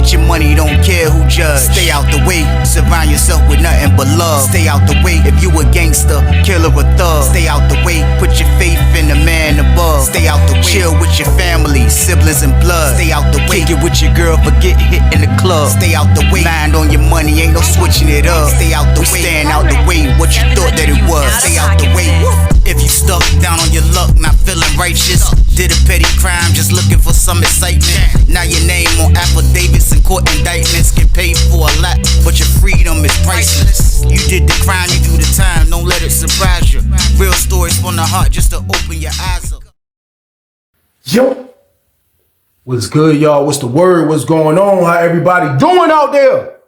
Get your money, don't care who judge. Stay out the way, surround yourself with nothing but love. Stay out the way, if you a gangster, killer or thug. Stay out the way, put your faith in the man above. Stay out the way, chill with your family, siblings and blood. Stay out the way, kick it with your girl, forget hit in the club. Stay out the way, mind on your money, ain't no switching it up. Stay out the way, stand out the way, what you thought that it was. Stay out the way. If you stuck down on your luck, not feeling righteous, did a petty crime, just looking for some excitement. Now your name on affidavits and court indictments, get paid for a lot, but your freedom is priceless. You did the crime, you do the time, don't let it surprise you. Real stories from the heart, just to open your eyes up. Yo, what's good, y'all? What's the word? What's going on? How everybody doing out there?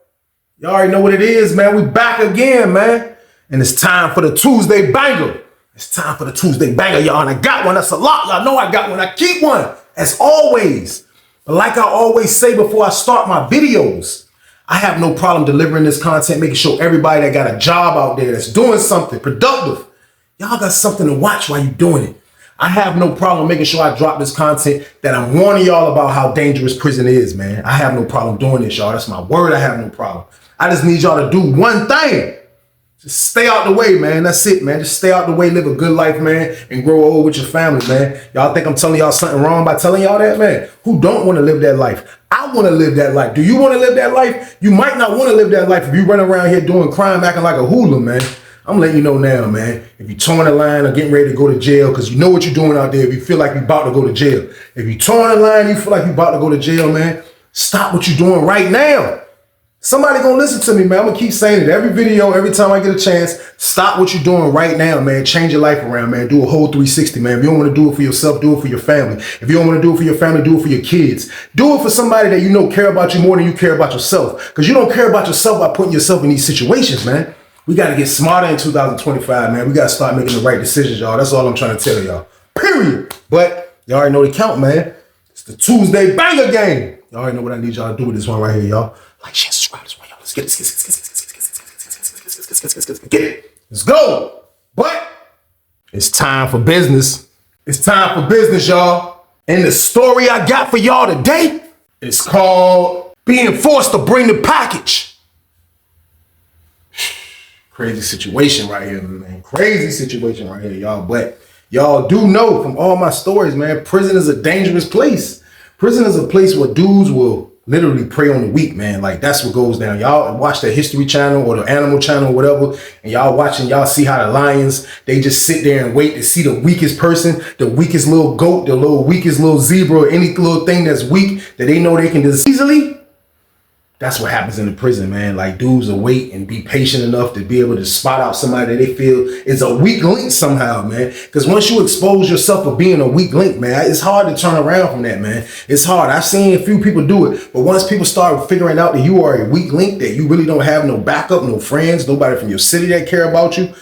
Y'all already know what it is, man. We back again, man. And it's time for the Tuesday banger. It's time for the Tuesday banger, y'all. And I got one. That's a lot. Y'all know I got one. I keep one, as always. But like I always say before I start my videos, I have no problem delivering this content, making sure everybody that got a job out there that's doing something productive, y'all got something to watch while you're doing it. I have no problem making sure I drop this content that I'm warning y'all about how dangerous prison is, man. I have no problem doing this, y'all. That's my word. I have no problem. I just need y'all to do one thing. Just stay out the way, man. That's it, man. Just stay out the way, live a good life, man, and grow old with your family, man. Y'all think I'm telling y'all something wrong by telling y'all that, man? Who don't want to live that life? I want to live that life. Do you want to live that life? You might not want to live that life if you run around here doing crime, acting like a hooligan, man. I'm letting you know now, man. If you're towing the line or getting ready to go to jail, because you know what you're doing out there, if you feel like you're about to go to jail. If you're towing the line, you feel like you're about to go to jail, man, stop what you're doing right now. Somebody gonna listen to me, man. I'm gonna keep saying it every video, every time I get a chance. Stop what you're doing right now, man. Change your life around, man. Do a whole 360, man. If you don't want to do it for yourself, do it for your family. If you don't want to do it for your family, do it for your kids. Do it for somebody that you know care about you more than you care about yourself. Because you don't care about yourself by putting yourself in these situations, man. We got to get smarter in 2025, man. We got to start making the right decisions, y'all. That's all I'm trying to tell y'all. Period. But y'all already know the count, man. It's the Tuesday banger game. Y'all already know what I need y'all to do with this one right here, y'all. Like, share, subscribe, this one, y'all. Let's get it. Get it. Let's go. But it's time for business. It's time for business, y'all. And the story I got for y'all today is called Being Forced to Bring the Package. Crazy situation right here, man. Crazy situation right here, y'all. But y'all do know from all my stories, man, prison is a dangerous place. Prison is a place where dudes will literally prey on the weak, man. Like, that's what goes down. Y'all watch the History Channel or the Animal Channel or whatever, and y'all watching, y'all see how the lions, they just sit there and wait to see the weakest person, the weakest little goat, the weakest little zebra, or any little thing that's weak that they know they can just easily. That's what happens in the prison, man. Like, dudes will wait and be patient enough to be able to spot out somebody that they feel is a weak link somehow, man. Because once you expose yourself for being a weak link, man, it's hard to turn around from that, man. It's hard. I've seen a few people do it. But once people start figuring out that you are a weak link, that you really don't have no backup, no friends, nobody from your city that care about you,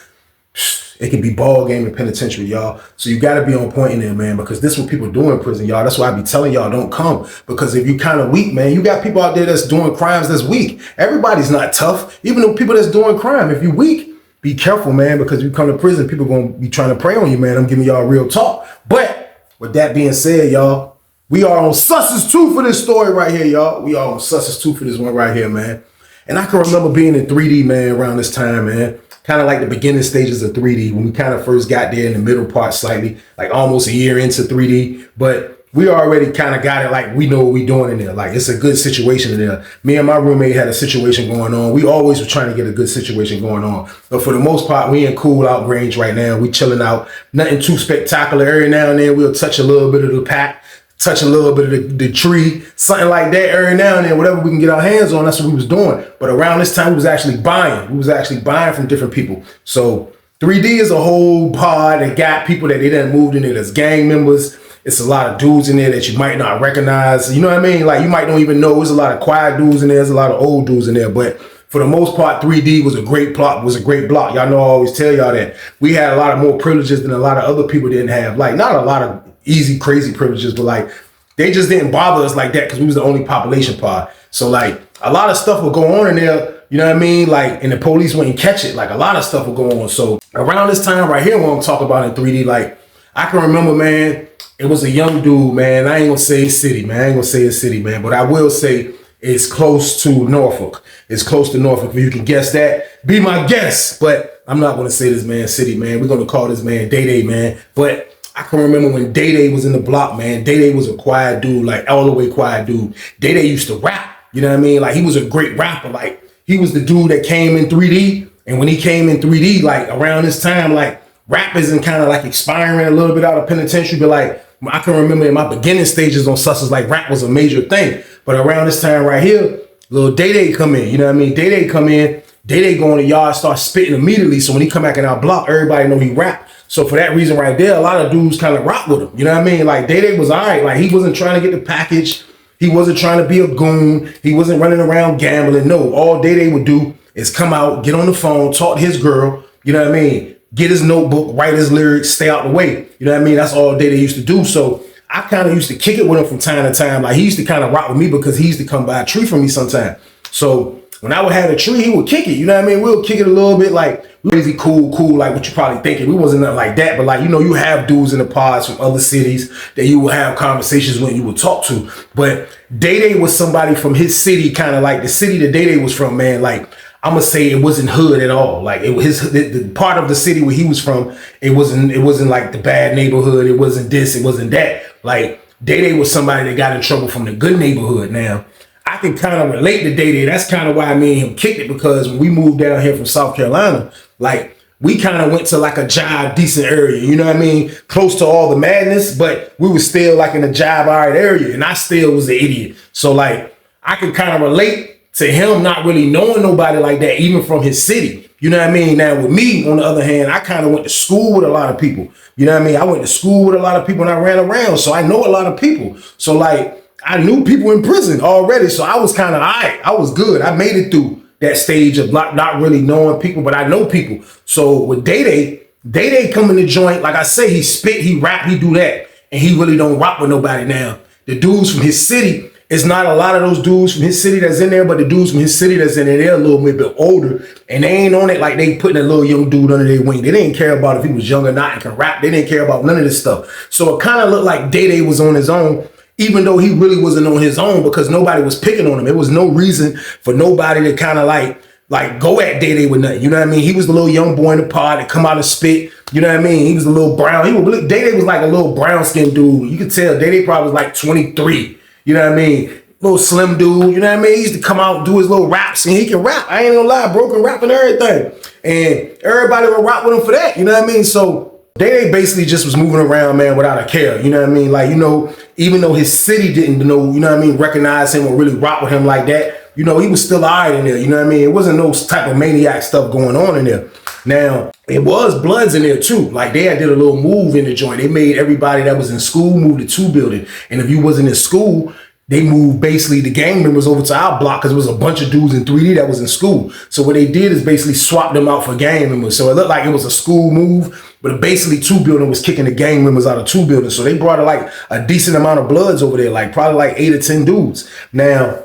it can be ball game in penitentiary, y'all. So you got to be on point in there, man, because this is what people do in prison, y'all. That's why I be telling y'all, don't come. Because if you kind of weak, man, you got people out there that's doing crimes that's weak. Everybody's not tough. Even the people that's doing crime, if you weak, be careful, man, because you come to prison, people going to be trying to prey on you, man. I'm giving y'all real talk. But with that being said, y'all, we are on Susses 2 for this story right here, y'all. We are on Susses 2 for this one right here, man. And I can remember being in 3D, man, around this time, man. Kind of like the beginning stages of 3D when we kind of first got there in the middle part slightly, like almost a year into 3D. But we already kind of got it like we know what we're doing in there. Like, it's a good situation in there. Me and my roommate had a situation going on. We always were trying to get a good situation going on. But for the most part, we in cool out range right now. We chilling out. Nothing too spectacular. Every now and then we'll touch a little bit of the pack, touch a little bit of the tree, something like that every now and then, whatever we can get our hands on, that's what we was doing. But around this time, we was actually buying. We was actually buying from different people. So 3D is a whole pod that got people that they done moved in there as gang members. It's a lot of dudes in there that you might not recognize. You know what I mean? Like, you might don't even know. There's a lot of quiet dudes in there. There's a lot of old dudes in there. But for the most part, 3D was a great plot, was a great block. Y'all know I always tell y'all that we had a lot of more privileges than a lot of other people didn't have. Like, not a lot of easy, crazy privileges, but like, they just didn't bother us like that because we was the only population pod. So like, a lot of stuff would go on in there, you know what I mean? Like, and the police wouldn't catch it. Like, a lot of stuff would go on. So around this time right here, what I'm talking about in 3D, like, I can remember, man, it was a young dude, man. I ain't gonna say his city, man. I ain't gonna say his city, man. But I will say It's close to Norfolk. It's close to Norfolk. If you can guess that, be my guest. But I'm not going to say this man's city, man. We're going to call this man Day Day, man. But I can remember when Day Day was in the block, man. Day Day was a quiet dude, like all the way quiet dude. Day Day used to rap. You know what I mean? Like he was a great rapper. Like he was the dude that came in 3D. And when he came in 3D, like around this time, like rap isn't kind of like expiring a little bit out of penitentiary. But like I can remember in my beginning stages on Sussex, like rap was a major thing. But around this time right here, little Day Day come in. You know what I mean? Day Day come in. Day Day go in the yard, start spitting immediately. So when he come back in our block, everybody know he rap. So for that reason right there, a lot of dudes kind of rock with him. You know what I mean? Like Day Day was all right. Like he wasn't trying to get the package. He wasn't trying to be a goon. He wasn't running around gambling. No, all Day Day would do is come out, get on the phone, talk to his girl. You know what I mean? Get his notebook, write his lyrics, stay out the way. You know what I mean? That's all Day Day used to do. So I kind of used to kick it with him from time to time. Like he used to kind of rock with me because he used to come by a tree for me sometime. So when I would have a tree, he would kick it. You know what I mean? We'll kick it a little bit like crazy, cool, like what you probably thinking. We wasn't nothing like that. But like, you know, you have dudes in the pods from other cities that you will have conversations with, you will talk to. But Day Day was somebody from his city, kind of like the city that Day Day was from, man. Like I'm gonna say it wasn't hood at all. Like it was the part of the city where he was from. It wasn't like the bad neighborhood. It wasn't this. It wasn't that. Like Day Day was somebody that got in trouble from the good neighborhood. Now I can kind of relate to Day Day. That's kind of why me and him kicked it, because when we moved down here from South Carolina, like we kind of went to like a jive decent area. You know what I mean? Close to all the madness, but we were still like in a jive all right area, and I still was an idiot. So like I can kind of relate to him not really knowing nobody like that, even from his city. You know what I mean? Now with me, on the other hand, I kind of went to school with a lot of people. You know what I mean? I went to school with a lot of people and I ran around. So I know a lot of people. So like I knew people in prison already. So I was kind of all right. I was good. I made it through that stage of not really knowing people, but I know people. So with Day Day come in the joint, like I say, he spit, he rap, he do that. And he really don't rock with nobody now. The dudes from his city, it's not a lot of those dudes from his city that's in there, but the dudes from his city that's in there, they're a little bit older, and they ain't on it like they putting a little young dude under their wing. They didn't care about if he was young or not and can rap. They didn't care about none of this stuff. So it kind of looked like Day Day was on his own, even though he really wasn't on his own, because nobody was picking on him. There was no reason for nobody to kind of like go at Day Day with nothing. You know what I mean? He was the little young boy in the pod that come out and spit. You know what I mean? He was a little brown. Day Day was like a little brown skinned dude. You could tell Day Day probably was like 23. You know what I mean? Little slim dude, you know what I mean? He used to come out and do his little raps, and he can rap. I ain't gonna lie, bro can rap and everything. And everybody will rap with him for that, you know what I mean? So Day Day basically just was moving around, man, without a care, you know what I mean? Like, you know, even though his city didn't know, you know what I mean, recognize him or really rock with him like that, you know, he was still all right in there, you know what I mean? It wasn't no type of maniac stuff going on in there. Now, it was Bloods in there too. Like they had did a little move in the joint. They made everybody that was in school move to 2 building. And if you wasn't in school, they moved basically the gang members over to our block because it was a bunch of dudes in 3D that was in school. So what they did is basically swap them out for gang members. So it looked like it was a school move, but basically 2 building was kicking the gang members out of 2 buildings. So they brought like a decent amount of Bloods over there, like probably like 8 or 10 dudes. Now,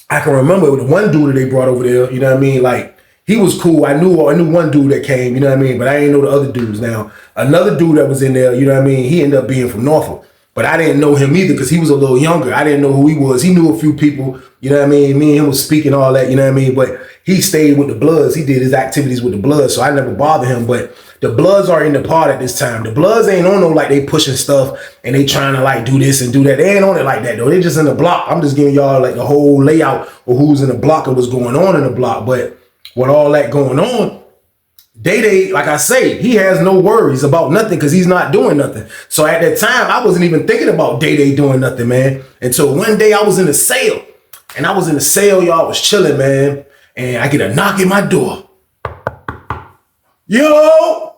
I can remember the one dude that they brought over there, you know what I mean? Like he was cool. I knew one dude that came, you know what I mean? But I didn't know the other dudes. Now, another dude that was in there, you know what I mean? He ended up being from Norfolk. But I didn't know him either because he was a little younger. I didn't know who he was. He knew a few people, you know what I mean? Me and him was speaking all that, you know what I mean? But he stayed with the Bloods. He did his activities with the Bloods, so I never bothered him. But the Bloods are in the pod at this time. The Bloods ain't on no like they pushing stuff and they trying to like do this and do that. They ain't on it like that though. They just in the block. I'm just giving y'all like the whole layout of who's in the block and what's going on in the block. But with all that going on, Day Day, like I say, he has no worries about nothing because he's not doing nothing. So at that time, I wasn't even thinking about Day Day doing nothing, man. Until one day I was in a sale. And I was in the sale, y'all, was chilling, man. And I get a knock at my door. Yo,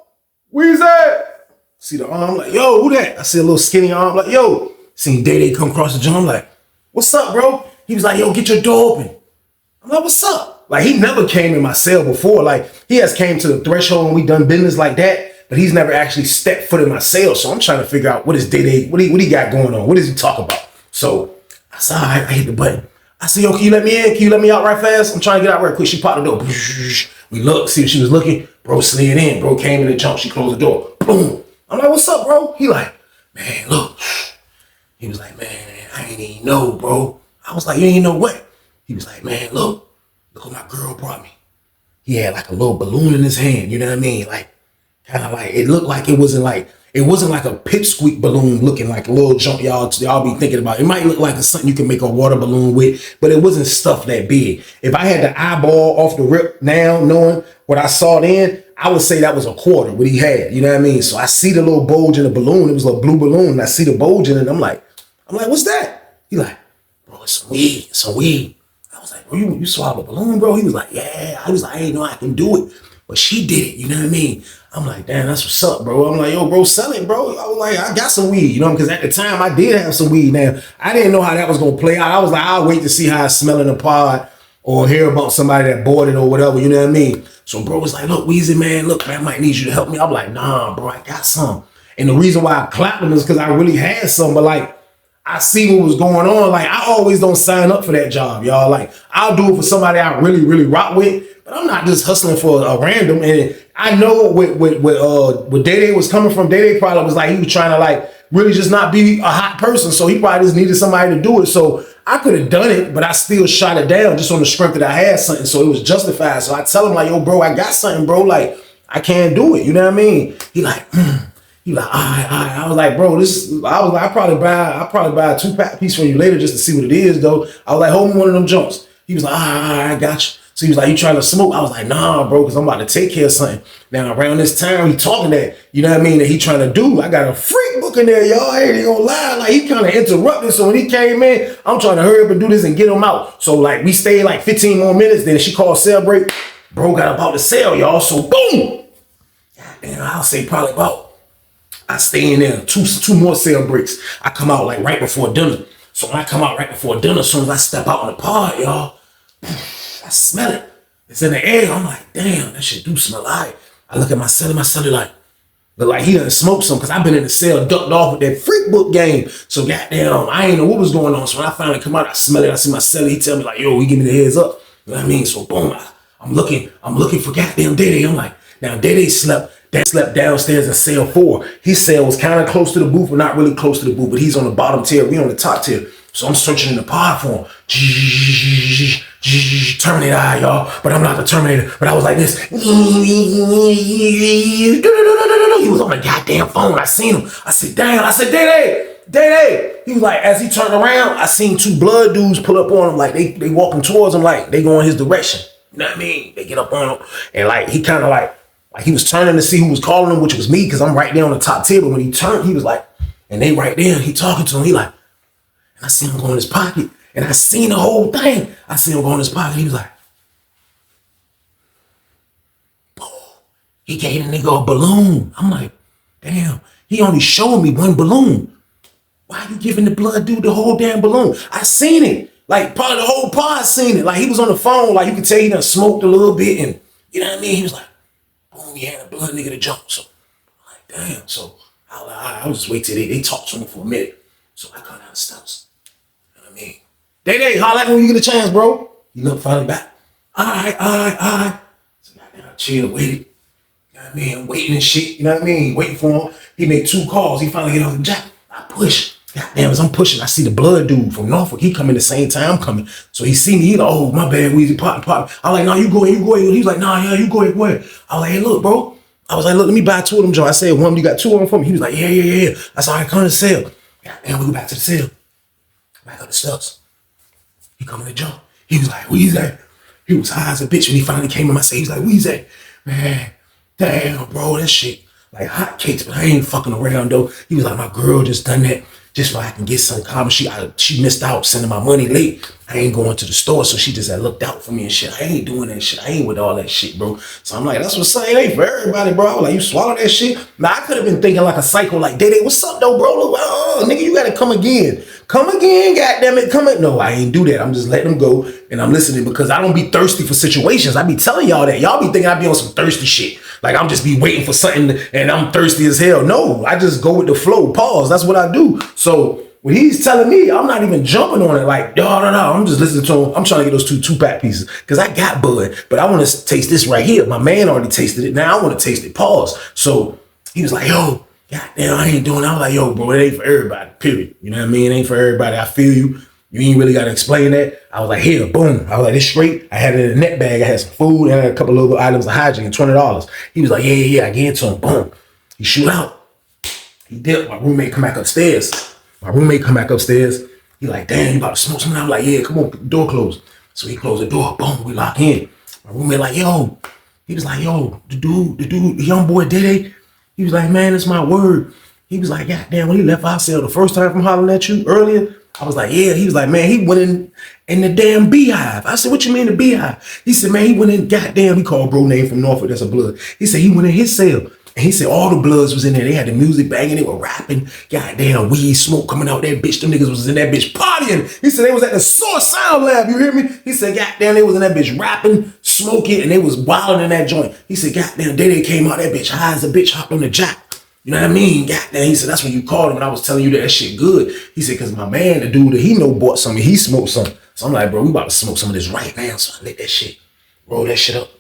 where's that? See the arm, like, yo, who that? I see a little skinny arm, like, yo. Seen Day Day come across the joint, I'm like, what's up, bro? He was like, yo, get your door open. I'm like, what's up? Like, he never came in my cell before. Like, he has came to the threshold and we done business like that, but he's never actually stepped foot in my cell. So I'm trying to figure out what is Day Day, what he got going on? What does he talk about? So I said, all right, I hit the button. I said, yo, can you let me in? Can you let me out right fast? I'm trying to get out right quick. She popped the door. We looked, see if she was looking. Bro slid in. Bro came in the jump. She closed the door. Boom. I'm like, what's up, bro? He like, man, look. He was like, man, I ain't even know, bro. I was like, you ain't know what? He was like, man, look what my girl brought me. He had like a little balloon in his hand, you know what I mean? Like, kind of like, it looked like it wasn't like a pipsqueak balloon looking like a little junk y'all be thinking about. It might look like it's something you can make a water balloon with, but it wasn't stuff that big. If I had to eyeball off the rip now, knowing what I saw then, I would say that was a quarter, what he had, you know what I mean? So I see the little bulge in the balloon. It was a little blue balloon, and I see the bulge in it, and I'm like, what's that? He like, bro, it's some weed. I was like, bro, you swallowed a balloon, bro? He was like, yeah. I was like, I ain't know I can do it. But she did it, you know what I mean? I'm like, damn, that's what's up, bro. I'm like, yo, bro, sell it, bro. I was like, I got some weed, you know, because at the time I did have some weed. Now, I didn't know how that was going to play out. I was like, I'll wait to see how I smell in the pod or hear about somebody that bought it or whatever, you know what I mean? So bro was like, look, Weezy, man, look, man, I might need you to help me. I'm like, nah, bro, I got some. And the reason why I clapped him is because I really had some, but like, I see what was going on. Like, I always don't sign up for that job, y'all. Like, I'll do it for somebody I really, really rock with, but I'm not just hustling for a random. And I know where Day was coming from. Day probably was like, he was trying to like really just not be a hot person. So he probably just needed somebody to do it. So I could have done it, but I still shot it down just on the strength that I had something. So it was justified. So I tell him like, yo, bro, I got something, bro. Like, I can't do it. You know what I mean? He like, He like, all right. I was like, bro, I'll probably buy a 2-pack piece for you later just to see what it is, though. I was like, hold me one of them jumps. He was like, all right, I got you. So he was like, you trying to smoke? I was like, nah, bro, because I'm about to take care of something. Now, around this time, he talking that, you know what I mean, that he trying to do. I got a freak book in there, y'all. I ain't gonna lie. Like, he kind of interrupted. So when he came in, I'm trying to hurry up and do this and get him out. So, like, we stayed like 15 more minutes. Then she called cell break. Bro got about to sell, y'all. So, boom. Goddamn, I'll say probably about, I stay in there, two more cell breaks. I come out like right before dinner. So when I come out right before dinner, as soon as I step out on the pod, y'all, I smell it. It's in the air. I'm like, damn, that shit do smell like. I look at my celly like, look like he done smoked some, because I've been in the cell ducked off with that freak book game. So goddamn, I ain't know what was going on. So when I finally come out, I smell it. I see my celly. He tell me like, yo, he give me the heads up. You know what I mean? So boom, I'm looking for goddamn Day. I'm like, now Day slept downstairs in cell 4. His cell was kind of close to the booth, but not really close to the booth, but he's on the bottom tier. We on the top tier. So I'm searching in the pod for him. Terminator eye, y'all. But I'm not the Terminator. But I was like this. He was on the goddamn phone. I seen him. I said, damn. I said, Day. He was like, as he turned around, I seen 2 blood dudes pull up on him. Like, they walking towards him like they going his direction. You know what I mean? They get up on him. And like, he kind of like he was turning to see who was calling him, which was me, because I'm right there on the top tier. But when he turned, he was like, and they right there, and he talking to him. He like, and I see him go in his pocket. And I seen the whole thing. I see him go in his pocket. He was like, oh, he gave the nigga a balloon. I'm like, damn, he only showed me 1 balloon. Why you giving the blood dude the whole damn balloon? I seen it. Like, probably the whole pod seen it. Like, he was on the phone. Like, you could tell he done smoked a little bit. And, you know what I mean? He was like, boom, he had a blood nigga to jump. So, I'm like, damn. So, I'll just wait till they talk to him for a minute. So, I come down the steps. You know what I mean? Day, holla at me when you get a chance, bro. He looked finally back. All right. So, goddamn, I chill, waited. You know what I mean? I'm waiting and shit. You know what I mean? Waiting for him. He made 2 calls. He finally get off the jack. I push. Goddamn, as I'm pushing, I see the blood dude from Norfolk. He coming the same time I'm coming. So he see me. He like, oh, my bad, Weezy, pop. I'm like, nah, you go ahead. He's like, nah, yeah, you go ahead. I was like, hey, look, bro. I was like, look, let me buy 2 of them, Joe. I said, one, you got 2 of them for me? He was like, yeah. I said, all right, come to the cell. Goddamn, we go back to the cell. Back up the steps. He coming to Joe. He was like, Weezy. He was high as a bitch when he finally came in my cell. He was like, Weezy, man, damn, bro, that shit like hot cakes, but I ain't fucking around, though. He was like, my girl just done that just so I can get some comment. She missed out sending my money late. I ain't going to the store, so she just had looked out for me and shit. I ain't doing that shit. I ain't with all that shit, bro. So I'm like, that's what's saying. It ain't for everybody, bro. I was like, you swallow that shit? Now, I could have been thinking like a psycho, like, Day, what's up, though, bro? Look, nigga, you gotta come again. Come again, goddammit, come in. No, I ain't do that. I'm just letting them go, and I'm listening because I don't be thirsty for situations. I be telling y'all that. Y'all be thinking I be on some thirsty shit. Like, I'm just be waiting for something, and I'm thirsty as hell. No, I just go with the flow. Pause. That's what I do. So, when he's telling me, I'm not even jumping on it like, no. I'm just listening to him. I'm trying to get those 2-pack pieces because I got bud, but I want to taste this right here. My man already tasted it. Now I want to taste it. Pause. So he was like, yo, goddamn, I ain't doing it. I was like, yo, bro, it ain't for everybody, period. You know what I mean? It ain't for everybody. I feel you. You ain't really got to explain that. I was like, here, boom. I was like, this straight. I had it in a net bag. I had some food and I had a couple little items of hygiene, $20. He was like, yeah. I gave it to him. Boom. He shoot out. He dipped. My roommate come back upstairs. He like, damn, you about to smoke something? I'm like, yeah, come on, door closed. So he closed the door. Boom, we lock in. My roommate like, yo. He was like, yo, the dude, the young boy Dede. He was like, man, it's my word. He was like, goddamn, when he left our cell the first time from hollering at you earlier, I was like, yeah. He was like, man, he went in the damn beehive. I said, what you mean the beehive? He said, man, he went in, goddamn, he called bro name from Norfolk, that's a blood. He said he went in his cell. And he said all the bloods was in there. They had the music banging, they were rapping. Goddamn, weed smoke coming out that bitch. Them niggas was in that bitch partying. He said they was at the Source Sound Lab, you hear me? He said, goddamn, they was in that bitch rapping, smoking, and they was wilding in that joint. He said, goddamn, Dede came out that bitch high as a bitch, hopped on the jack. You know what I mean? Goddamn, he said, that's when you called him and I was telling you that shit good. He said, because my man, the dude that he know bought something, he smoked some. So I'm like, bro, we about to smoke some of this right now. So I lit that shit, roll that shit up.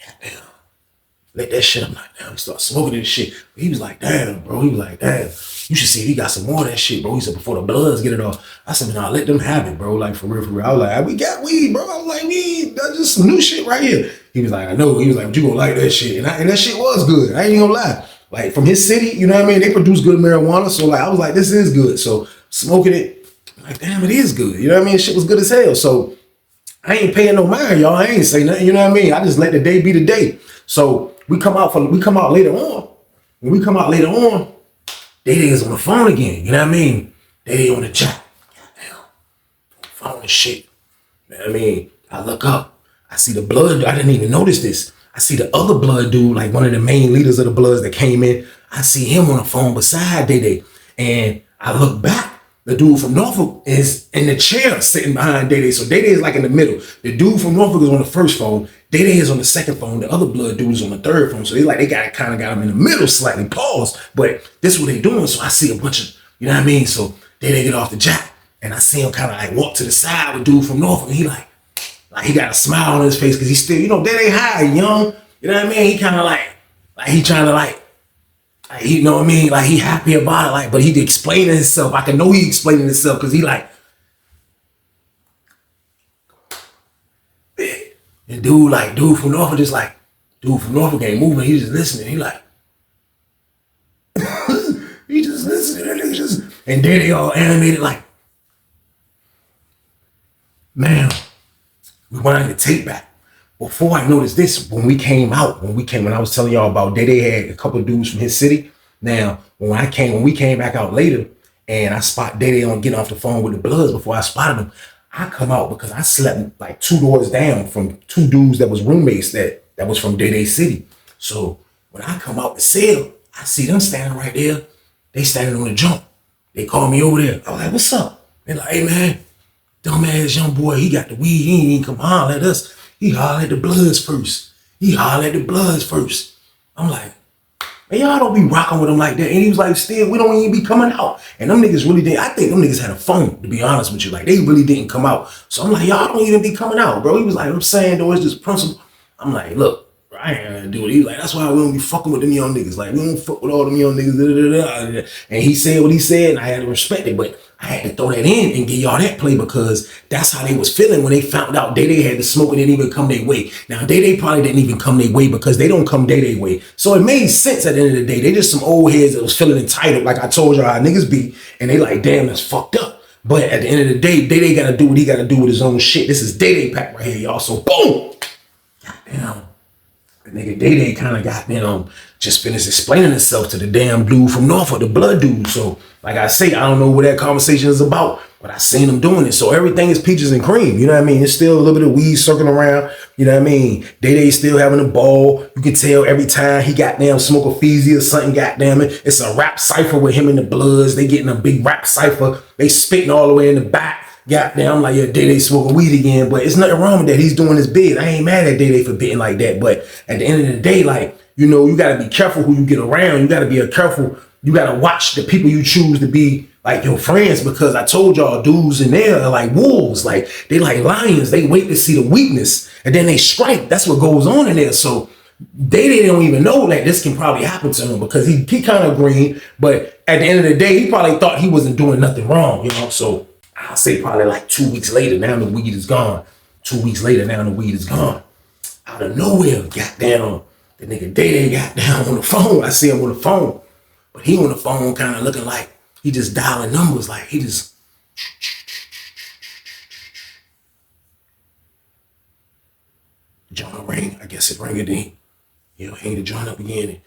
Goddamn. Lit that shit. I'm like, damn, we start smoking this shit. But he was like, damn, bro. He was like, damn, you should see if he got some more of that shit, bro. He said, before the bloods get it off. I said, nah, let them have it, bro. Like, for real. I was like, we got weed, bro. I was like, weed, that's just some new shit right here. He was like, I know. He was like, but you gonna like that shit. And that shit was good. I ain't gonna lie. Like, from his city, you know what I mean? They produce good marijuana. So, like, I was like, this is good. So, smoking it, I'm like, damn, it is good. You know what I mean? Shit was good as hell. So, I ain't paying no mind, y'all. I ain't say nothing, you know what I mean? I just let the day be the day. So, we come out later on. When we come out later on, Dede is on the phone again. You know what I mean? Dede on the chat. Goddamn. Phone and shit. You know what I mean? I look up. I see the blood. I didn't even notice this. I see the other blood dude, like one of the main leaders of the Bloods that came in. I see him on the phone beside Dede. And I look back. The dude from Norfolk is in the chair sitting behind Dede. So Dede is like in the middle. The dude from Norfolk is on the first phone. Dede is on the second phone. The other blood dude is on the third phone. So they kind of got him in the middle, slightly paused. But this is what they doing. So I see a bunch of, you know what I mean? So Dede get off the jack. And I see him kind of like walk to the side with dude from Norfolk. And he like he got a smile on his face because he's still, you know, Dede high, young. You know what I mean? He kind of like he trying to like, you know what I mean? Like he happy about it, like, but he explaining himself. I can know he explaining himself because he like, and dude from Norfolk just like, dude from Norfolk ain't moving. He just listening. He like, he just listening. And then they all animated like, man, we wanted the tape back. Before I noticed this, when I was telling y'all about Dede had a couple of dudes from his city. Now, when we came back out later and I spot Dede on getting off the phone with the Bloods before I spotted him, I come out because I slept like 2 doors down from 2 dudes that was roommates that was from Dede's city. So when I come out the cell, I see them standing right there. They standing on the jump. They call me over there. I was like, what's up? They're like, hey man, dumbass young boy, he got the weed. He ain't come holler at us. He hollered at the Bloods first. I'm like, man, y'all don't be rocking with him like that. And he was like, still, we don't even be coming out. And them niggas really didn't. I think them niggas had a phone, to be honest with you. Like, they really didn't come out. So I'm like, y'all don't even be coming out, bro. He was like, I'm saying, though, it's just principle. I'm like, look, I ain't gonna do it. He was like, that's why we don't be fucking with them young niggas. Like, we don't fuck with all them young niggas. And he said what he said, and I had to respect it. But I had to throw that in and give y'all that play because that's how they was feeling when they found out Dede had the smoke and didn't even come their way. Now, Dede probably didn't even come their way because they don't come Dede's way. So it made sense at the end of the day. They just some old heads that was feeling entitled, like I told y'all how niggas be, and they like, damn, that's fucked up. But at the end of the day, Dede gotta do what he gotta do with his own shit. This is Dede pack right here, y'all. So boom! Goddamn. The nigga Dede kind of got just finished explaining himself to the damn dude from Norfolk, the blood dude. So, like I say, I don't know what that conversation is about, but I seen him doing it. So everything is peaches and cream. You know what I mean? It's still a little bit of weed circling around. You know what I mean? Dede still having a ball. You can tell every time he goddamn smoke a Feezy or something, goddamn it. It's a rap cipher with him and the Bloods. They getting a big rap cipher. They spitting all the way in the back. Goddamn, I'm like, yeah, Dede smoking weed again, but it's nothing wrong with that. He's doing his bid. I ain't mad at Dede for bidding like that, but at the end of the day, like, you know, you gotta be careful who you get around. You gotta be careful. You gotta watch the people you choose to be like your friends, because I told y'all dudes in there are like wolves. Like, they like lions. They wait to see the weakness and then they strike. That's what goes on in there. So they don't even know that this can probably happen to him because he kind of green, but at the end of the day, he probably thought he wasn't doing nothing wrong, you know? So I'll say probably like 2 weeks later, now the weed is gone. 2 weeks later, now the weed is gone. Out of nowhere, goddamn, the nigga Day got down on the phone. I see him on the phone. But he on the phone kind of looking like he just dialing numbers. Like he just. John ring. I guess it rang again. He'll hang the joint up again. And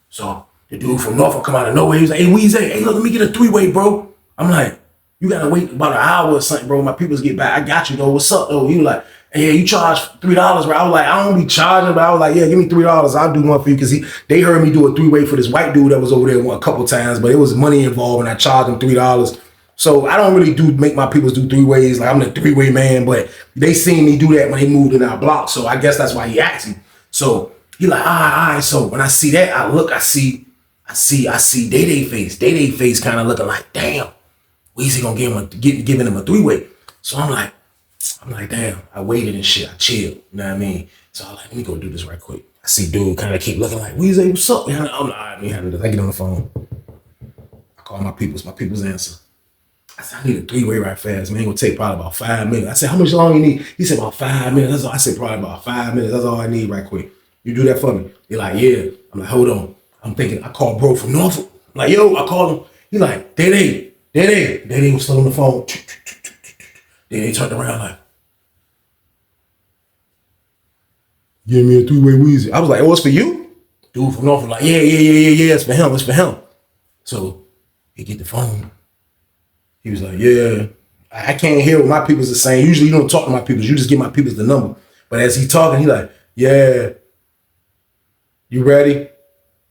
so the dude from Norfolk come out of nowhere. He's like, hey, Weezy, hey, look, let me get a 3-way, bro. I'm like, you gotta wait about an hour or something, bro. My peoples get back. I got you, though. What's up, though? He was like, hey, yeah, you charge $3, bro. I was like, I don't be charging, but I was like, yeah, give me $3. I'll do one for you. Because they heard me do a 3-way for this white dude that was over there a couple times, but it was money involved, and I charged him $3. So I don't really make my peoples do 3-ways. Like, I'm the 3-way man, but they seen me do that when they moved in our block. So I guess that's why he asked me. So he like, all right. So when I see that, I look, I see Day face. Day face kind of looking like, damn, Weezy gonna giving him a 3-way. So I'm like, damn. I waited and shit. I chilled. You know what I mean? So I'm like, let me go do this right quick. I see dude kind of keep looking like, Weezy, what's up? Man? I'm like, all right, man. I get on the phone. I call my peoples. My peoples answer. I said, I need a 3-way right fast, man. It's gonna take probably about 5 minutes. I said, how much long you need? He said, about 5 minutes. That's all. I said, probably about 5 minutes. That's all I need right quick. You do that for me? They're like, yeah. I'm like, hold on. I'm thinking, I called bro from Norfolk. I'm like, yo, I called him. He like, Day was still on the phone. Then they turned around like, give me a 3-way Weezy. I was like, oh, it's for you? Dude from Norfolk like, yeah, it's for him. So he get the phone. He was like, yeah, I can't hear what my peoples are saying. Usually you don't talk to my peoples. You just give my peoples the number. But as he talking, he like, yeah, you ready?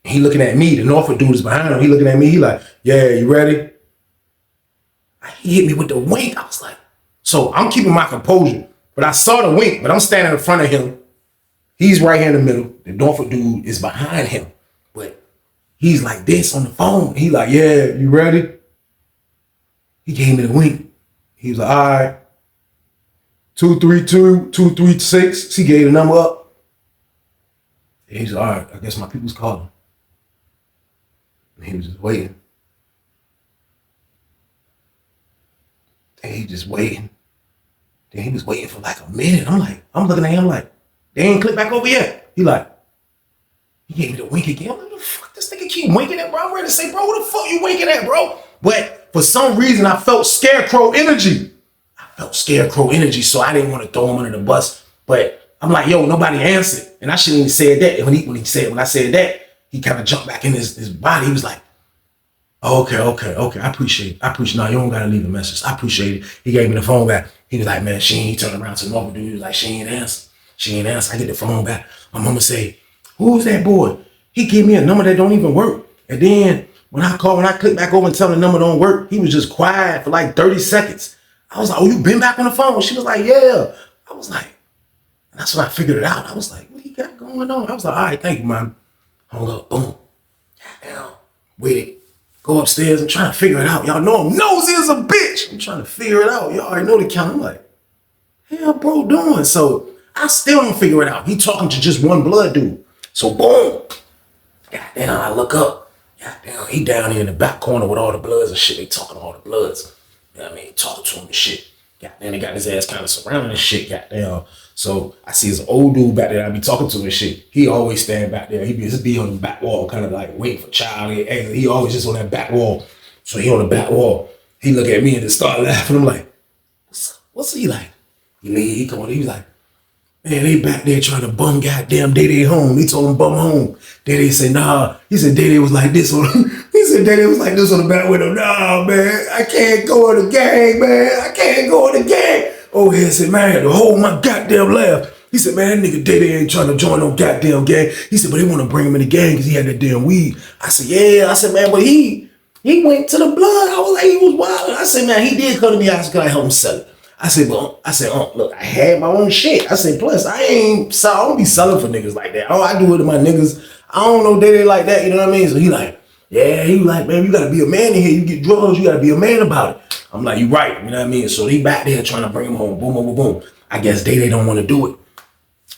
He looking at me. The Norfolk dude is behind him. He looking at me. He like, yeah, you ready? He hit me with the wink. I was like, so I'm keeping my composure. But I saw the wink, but I'm standing in front of him. He's right here in the middle. The Norfolk dude is behind him. But he's like this on the phone. He like, yeah, you ready? He gave me the wink. He was like, all right. 232-236. He gave the number up. And he's like, all right, I guess my people's calling. And he was just waiting. And he just waiting. Then he was waiting for like a minute. I'm looking at him like, they ain't clicked back over yet. He like, he gave me the wink again. I'm like, what the fuck, this nigga keep winking at, bro? I'm ready to say, bro, what the fuck you winking at, bro? But for some reason, I felt scarecrow energy. So I didn't want to throw him under the bus. But I'm like, yo, nobody answered. And I shouldn't even said that. And when I said that, he kind of jumped back in his body. He was like, okay. I appreciate it. No, you don't got to leave a message. I appreciate it. He gave me the phone back. He was like, man, he turned around to the Norfolk dude. He was like, she ain't answer. I get the phone back. My mama say, who's that boy? He gave me a number that don't even work. And then when I click back over and tell him the number don't work, he was just quiet for like 30 seconds. I was like, oh, you been back on the phone? She was like, yeah. I was like, and that's when I figured it out. I was like, what he got going on? I was like, all right, thank you, man. Hung up, boom. Goddamn. Waited. Go upstairs. I'm trying to figure it out. Y'all know I'm nosy as a bitch. I'm trying to figure it out. Y'all already know the count. I'm like, hell, bro, doing? So I still don't figure it out. He talking to just one blood dude. So boom. Goddamn, I look up. Goddamn, he down here in the back corner with all the bloods and shit. They talking to all the bloods. You know what I mean? Talking to him and shit. Goddamn, they got his ass kind of surrounding and shit. Goddamn. So I see this old dude back there I be talking to and shit. He always stand back there. He just be on the back wall, kind of like waiting for Charlie. Hey, he always just on that back wall. So he on the back wall. He look at me and just start laughing. I'm like, what's he like? He come on. He was like, man, they back there trying to bum goddamn Day home. He told him bum home. Day said, nah. He said Day was like this on. He said Day was like this on the back window. Nah, man, I can't go in the gang, man. I can't go in the gang. Oh, he said, man, the whole my goddamn laugh. He said, man, that nigga Day ain't trying to join no goddamn gang. He said, but they want to bring him in the gang because he had that damn weed. I said, yeah. I said, man, but he went to the blood. I was like, he was wild. I said, man, he did come to me. I said, can I help him sell it? I said, look, I had my own shit. I said, plus, I don't be selling for niggas like that. Oh, I do it to my niggas. I don't know Day like that, you know what I mean? So he like, yeah, he was like, man, you gotta be a man in here. You get drugs, you gotta be a man about it. I'm like, you right, you know what I mean? So he back there trying to bring him home, boom, boom, boom, boom. I guess Day don't want to do it.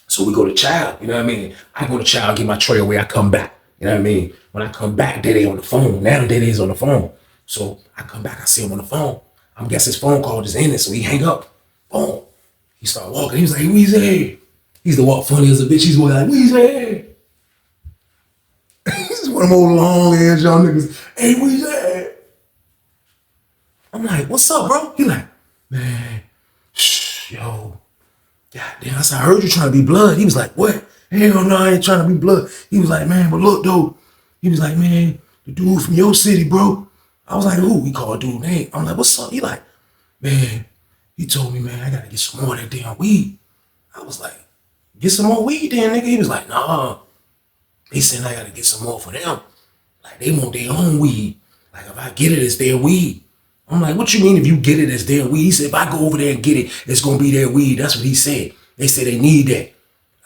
So we go to Child, you know what I mean? I go to Child, get my tray away, I come back, you know what I mean? When I come back, Day on the phone. Now Day's on the phone. So I come back, I see him on the phone. I guess his phone call just ended, so he hang up. Boom. He started walking. He was like, Weezy. He's the walk funny as a bitch. He's going like, Weezy. He's one of them old long ass young niggas. Hey, Weezy. I'm like, what's up, bro? He like, man, shh, yo. God damn, I said, I heard you trying to be blood. He was like, what? Hell no, I ain't trying to be blood. He was like, man, but look, though. He was like, man, the dude from your city, bro. I was like, who? He called dude name. I'm like, what's up? He like, man, he told me, man, I gotta get some more of that damn weed. I was like, get some more weed then, nigga. He was like, nah. They said I gotta get some more for them. Like, they want their own weed. Like, if I get it, it's their weed. I'm like, what you mean if you get it, it's their weed? He said, if I go over there and get it, it's gonna be their weed. That's what he said. They said they need that.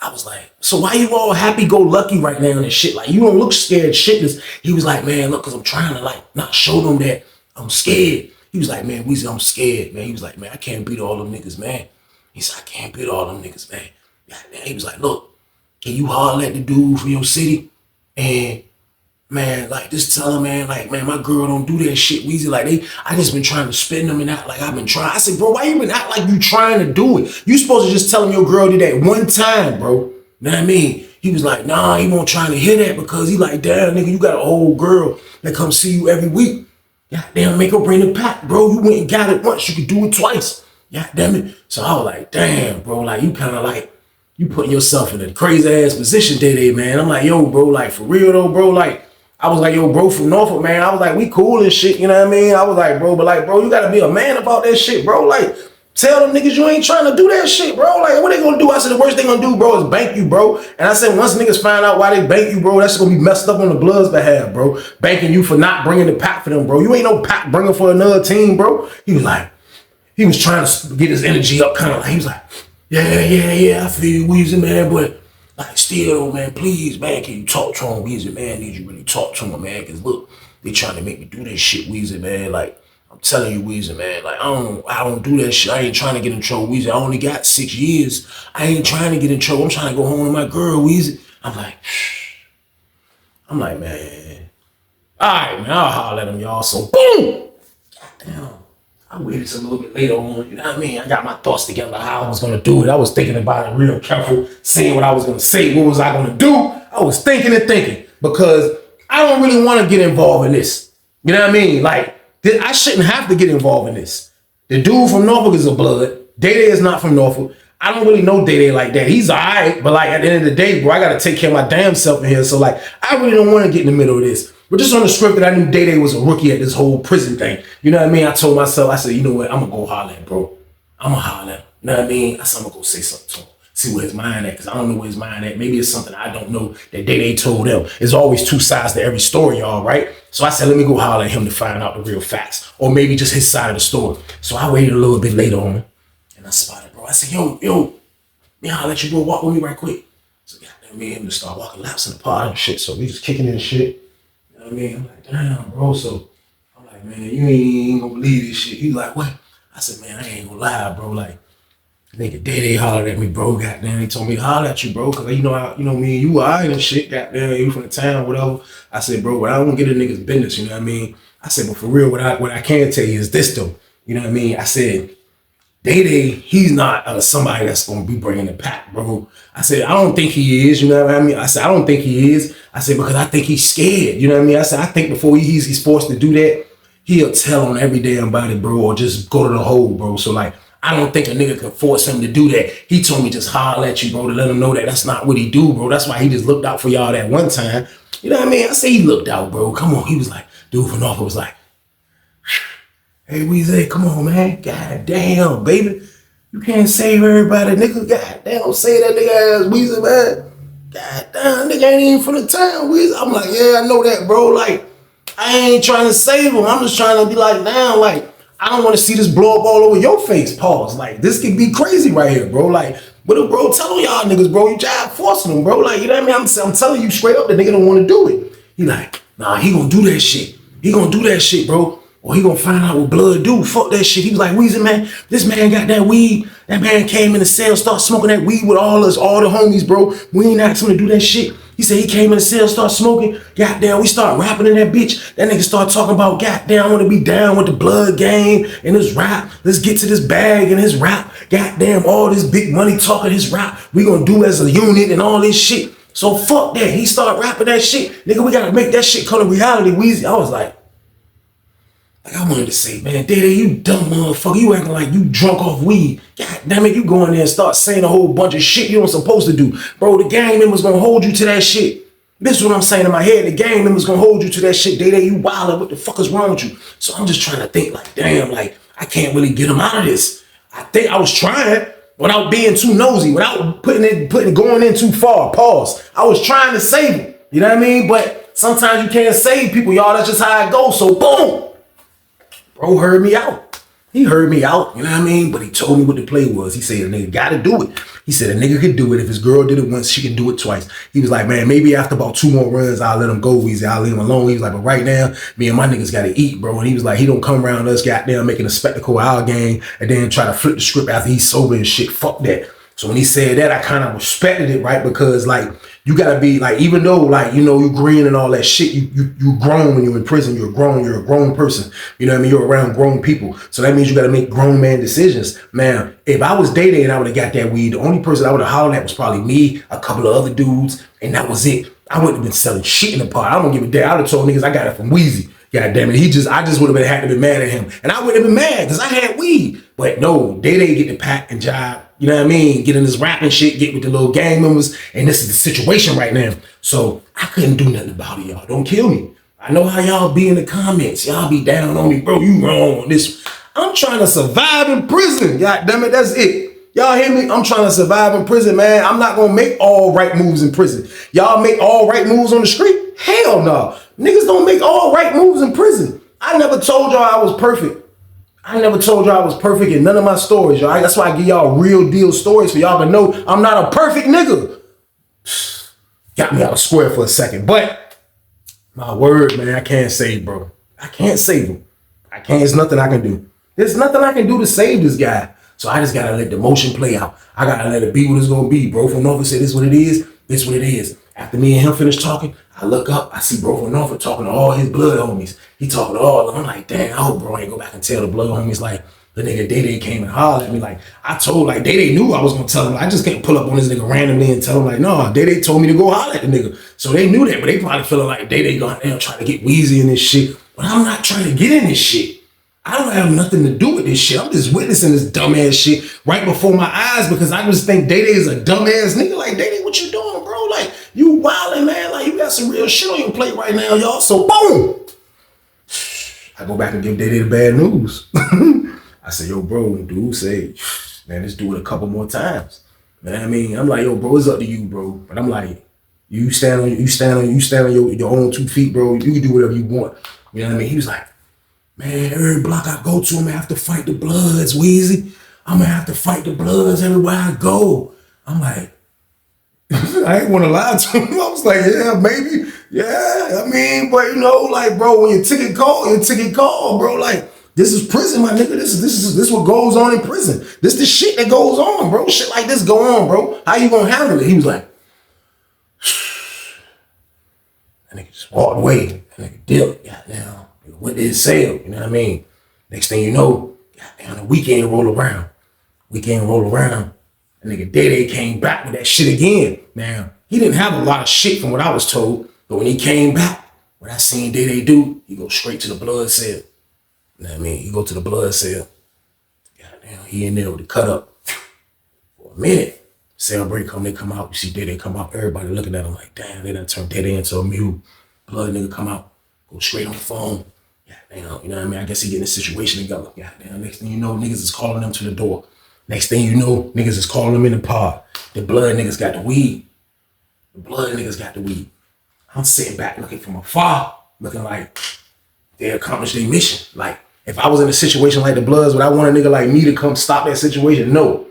I was like, so why you all happy-go-lucky right now and shit? Like, you don't look scared shitless. He was like, man, look, because I'm trying to, like, not show them that I'm scared. He was like, man, Weezy, I'm scared, man. He was like, man, I can't beat all them niggas, man. He said, I can't beat all them niggas, man. He was like, look, can you holler at the dude from your city? And, man, like, just tell him, man, like, man, my girl don't do that shit, Weezy. Like, I just been trying to spin them and act like I've been trying. I said, bro, why you been act like you trying to do it? You supposed to just tell him your girl did that one time, bro. You know what I mean? He was like, nah, he won't trying to hear that because he like, damn, nigga, you got a whole girl that come see you every week. God damn, make her bring the pack, bro. You went and got it once, you could do it twice. God damn it. So I was like, damn, bro, like, you kind of like, you putting yourself in a crazy ass position, Day, man. I'm like, yo, bro, like, for real though, bro, like, I was like, yo, bro, from Norfolk, man. I was like, we cool and shit, you know what I mean? I was like, bro, but like, bro, you gotta be a man about that shit, bro. Like, tell them niggas you ain't trying to do that shit, bro. Like, what they gonna do? I said, the worst they gonna do, bro, is bank you, bro. And I said, once niggas find out why they bank you, bro, that's gonna be messed up on the Blood's behalf, bro. Banking you for not bringing the pack for them, bro. You ain't no pack bringer for another team, bro. He was like, he was trying to get his energy up, kind of like, he was like, yeah, I feel you, Weezy, man, but like, still, man, please, man, can you talk to him, Weezy, man? Need you really talk to him, man? Because look, they trying to make me do this shit, Weezy, man. Like, I'm telling you, Weezy, man. Like, I don't do that shit. I ain't trying to get in trouble, Weezy. I only got 6 years. I ain't trying to get in trouble. I'm trying to go home with my girl, Weezy. I'm like, man. All right, man, I'll holler at him, y'all. So, boom! Goddamn. I waited till a little bit later on, you know what I mean? I got my thoughts together how I was gonna do it. I was thinking about it real careful, seeing what I was gonna say, what was I gonna do? I was thinking because I don't really wanna get involved in this. You know what I mean? Like, I shouldn't have to get involved in this. The dude from Norfolk is a blood. Day is not from Norfolk. I don't really know Day like that. He's all right, but like at the end of the day, bro, I gotta take care of my damn self in here. So like, I really don't wanna get in the middle of this. But just on the script that I knew Day was a rookie at this whole prison thing. You know what I mean? I told myself, I said, you know what? I'm gonna go holler at bro. I'm gonna holler at him. You know what I mean? I said, I'm gonna go say something to him. See where his mind at, because I don't know where his mind at. Maybe it's something I don't know that Day told them. There's always two sides to every story, y'all, right? So I said, let me go holler at him to find out the real facts. Or maybe just his side of the story. So I waited a little bit later on him, and I spotted bro. I said, yo, man, I'll let you go walk with me right quick. So goddamn, me and him to start walking laps in the pod and shit. So we just kicking in shit. You know what I mean? I'm like, damn, bro. So I'm like, man, you ain't gonna believe this shit. He's like, what? I said, man, I ain't gonna lie, bro. Like, nigga, Day hollered at me, bro. Goddamn, he told me to holler at you, bro. Cause you know me and you were alright and shit. Goddamn, you from the town, whatever. I said, bro, but I don't get a nigga's business. You know what I mean? I said, but for real, what I can tell you is this though. You know what I mean? I said, Day, he's not somebody that's gonna be bringing the pack, bro. I said, I don't think he is. You know what I mean? I said, I don't think he is. I said, because I think he's scared. You know what I mean? I said, I think before he's forced to do that, he'll tell on every damn body, bro, or just go to the hole, bro. So like, I don't think a nigga can force him to do that. He told me just holler at you, bro, to let him know that that's not what he do, bro. That's why he just looked out for y'all that one time. You know what I mean? I say he looked out, bro. Come on. He was like, dude from Norfolk was like, hey, Weezy, come on, man. God damn, baby. You can't save everybody, nigga. God damn, don't say that nigga ass Weezy, man. God damn, nigga ain't even from the town, Weezy. I'm like, yeah, I know that, bro. Like, I ain't trying to save him. I'm just trying to be like, damn, like, I don't want to see this blow up all over your face, pause. Like, this could be crazy right here, bro. Like, what if, bro, tell y'all niggas, bro, you jive forcing them, bro. Like, you know what I mean? I'm telling you straight up, the nigga don't want to do it. He like, nah, he gonna do that shit. He gonna do that shit, bro. or he gonna find out what blood do. Fuck that shit. He was like, Weezy, man, this man got that weed. That man came in the cell, start smoking that weed with all the homies, bro. We ain't asked him to do that shit. He said he came in the cell, start smoking. Goddamn, we start rapping in that bitch. That nigga start talking about, goddamn, I want to be down with the blood game and his rap. Let's get to this bag and his rap. Goddamn, all this big money talking his rap. We gonna do as a unit and all this shit. So fuck that. He start rapping that shit. Nigga, we gotta make that shit come to reality, Weezy. I was like I wanted to say, man, Day, you dumb motherfucker. You acting like you drunk off weed. God damn it, you go in there and start saying a whole bunch of shit you weren't supposed to do. Bro, the gang members gonna hold you to that shit. This is what I'm saying in my head. The gang members gonna hold you to that shit. Day, you wildin'. What the fuck is wrong with you? So I'm just trying to think like, damn, like, I can't really get him out of this. I think I was trying without being too nosy, without going in too far. Pause. I was trying to save him. You know what I mean? But sometimes you can't save people, y'all. That's just how it goes. So boom. Bro heard me out. He heard me out, you know what I mean? But he told me what the play was. He said a nigga gotta do it. He said a nigga could do it. If his girl did it once, she can do it twice. He was like, man, maybe after about 2 more runs, I'll let him go, Weezy. I'll leave him alone. He was like, but right now, me and my niggas gotta eat, bro. And he was like, he don't come around us, goddamn, making a spectacle of our game and then try to flip the script after he's sober and shit. Fuck that. So when he said that, I kind of respected it, right? Because like, you gotta be like, even though like, you know, you green and all that shit, you grown when you're in prison, you're a grown person. You know what I mean? You're around grown people. So that means you gotta make grown man decisions. Man, if I was Day and I would have got that weed, the only person I would have hollered at was probably me, a couple of other dudes, and that was it. I wouldn't have been selling shit in the pot. I don't give a damn. I would have told niggas I got it from Weezy. God damn it. I just would have been had to be mad at him. And I wouldn't have been mad because I had weed. But no, Day get the pack and job. You know what I mean? Get in this rapping shit, get with the little gang members. And this is the situation right now. So I couldn't do nothing about it, y'all. Don't kill me. I know how y'all be in the comments. Y'all be down on me, bro. You wrong on this. I'm trying to survive in prison. God damn it. That's it. Y'all hear me? I'm trying to survive in prison, man. I'm not gonna make all right moves in prison. Y'all make all right moves on the street? Hell no. Niggas don't make all right moves in prison. I never told y'all I was perfect. I never told y'all I was perfect in none of my stories, y'all. That's why I give y'all real deal stories for y'all to know I'm not a perfect nigga. Got me out of square for a second. But my word, man, I can't save, bro. I can't save him. I can't. There's nothing I can do. There's nothing I can do to save this guy. So I just gotta let the motion play out. I gotta let it be what it's gonna be. Bro from Norfolk said this is what it is. This is what it is. After me and him finish talking, I look up, I see bro from Norfolk talking to all his blood homies. He talking to all of them. I'm like, damn, I hope bro ain't go back and tell the blood homies like the nigga Day came and hollered at me. Like I told, like Day knew I was gonna tell him. I just can't pull up on this nigga randomly and tell him like, no, Day told me to go holler at the nigga. So they knew that, but they probably feeling like Day going down trying to get Weezy in this shit. But I'm not trying to get in this shit. I don't have nothing to do with this shit. I'm just witnessing this dumbass shit right before my eyes because I just think Day is a dumbass nigga. Like, Day, what you doing, bro? Like, you wildin', man. Like, you got some real shit on your plate right now, y'all. So, boom. I go back and give Day the bad news. I say, yo, bro, dude say, man, let's do it a couple more times. Man, I mean, I'm like, yo, bro, it's up to you, bro. But I'm like, you stand on your own 2 feet, bro. You can do whatever you want. You know what I mean? He was like, man, every block I go to, I'm gonna have to fight the Bloods, Weezy. I'm gonna have to fight the Bloods everywhere I go. I'm like, I ain't wanna lie to him. I was like, yeah, maybe. Yeah, I mean, but you know, like, bro, when your ticket call, bro. Like, this is prison, my nigga. This is what goes on in prison. This the shit that goes on, bro. Shit like this go on, bro. How you gonna handle it? He was like, that nigga just walked away. That nigga dipped. Goddamn. Went to his cell, you know what I mean? Next thing you know, goddamn, the weekend roll around. And nigga Day came back with that shit again. Now, he didn't have a lot of shit from what I was told, but when he came back, what I seen Day do, he go straight to the blood cell. You know what I mean? He go to the blood cell. Goddamn, he in there with the cut up for a minute. Cell break come, they come out. You see Day come out, everybody looking at him like, damn, they done turned Day into a mule. Blood nigga come out, go straight on the phone. Goddamn, you know what I mean? I guess he getting the situation together. Goddamn, next thing you know, niggas is calling them to the door. Next thing you know, niggas is calling them in the pod. The blood niggas got the weed. I'm sitting back looking from afar, looking like they accomplished their mission. Like, if I was in a situation like the Bloods, would I want a nigga like me to come stop that situation? No.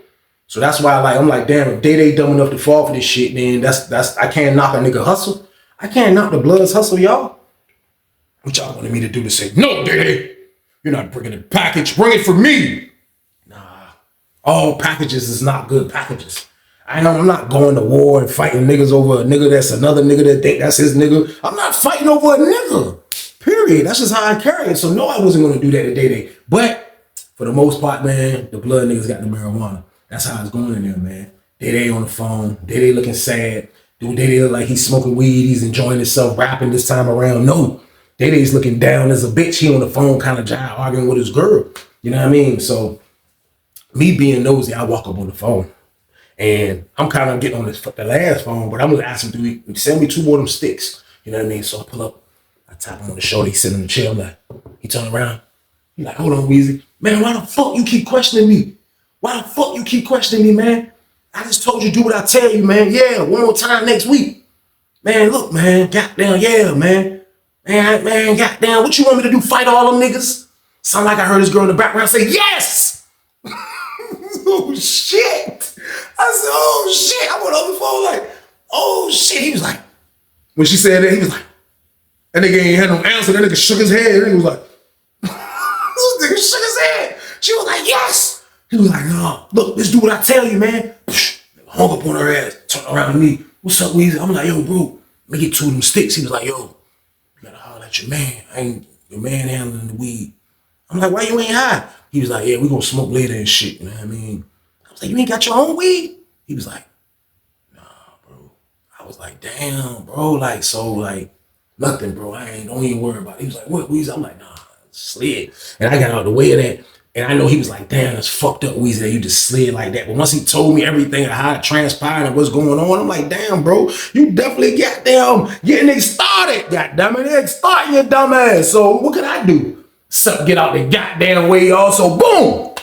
So that's why I'm like, damn, if Day dumb enough to fall for this shit, then that's I can't knock a nigga hustle. I can't knock the Bloods hustle, y'all. What y'all wanted me to do to say, no, Day? You're not bringing the package. Bring it for me. Nah, all packages is not good packages. I'm not going to war and fighting niggas over a nigga that's another nigga that think that's his nigga. I'm not fighting over a nigga. Period. That's just how I carry it. So no, I wasn't going to do that to Day. But for the most part, man, the blood niggas got the marijuana. That's how it's going in there, man. Day on the phone. Day looking sad. Dude, Day look like he's smoking weed. He's enjoying himself rapping this time around. No. Day's looking down as a bitch. He on the phone kind of arguing with his girl. You know what I mean? So me being nosy, I walk up on the phone. And I'm kind of getting on the last phone, but I'm going to ask him, do he send me 2 more of them sticks? You know what I mean? So I pull up. I tap him on the shoulder. He's sitting in the chair. I'm like, he turn around. He's like, hold on, Weezy. Man, why the fuck you keep questioning me? Why the fuck you keep questioning me, man? I just told you do what I tell you, man. Yeah, one more time next week. Man, look, man. Goddamn, yeah, man. Man, goddamn, what you want me to do? Fight all them niggas? Sound like I heard this girl in the background say, yes! Oh, shit. I said, oh, shit. I went on the phone like, oh, shit. He was like, when she said that, he was like, that nigga ain't had no answer. That nigga shook his head. That nigga was like, this nigga shook his head. She was like, yes. He was like, no, look, let's do what I tell you, man. Hung up on her ass, turned around to me. What's up, Weezy? I'm like, yo, bro, let me get 2 of them sticks. He was like, yo, you gotta holler at your man. I ain't your man handling the weed. I'm like, why you ain't high? He was like, yeah, we gonna smoke later and shit. You know what I mean? I was like, you ain't got your own weed? He was like, nah, bro. I was like, damn, bro. Like, so, like, nothing, bro. Don't even worry about it. He was like, what, Weezy? I'm like, nah, slid. And I got out the way of that. And I know he was like, damn, that's fucked up, Weezy, that you just slid like that. But once he told me everything, how it transpired and what's going on, I'm like, damn, bro, you definitely goddamn getting it started. Goddamn it, starting your dumb ass. So what could I do? Something get out the goddamn way, y'all. So boom.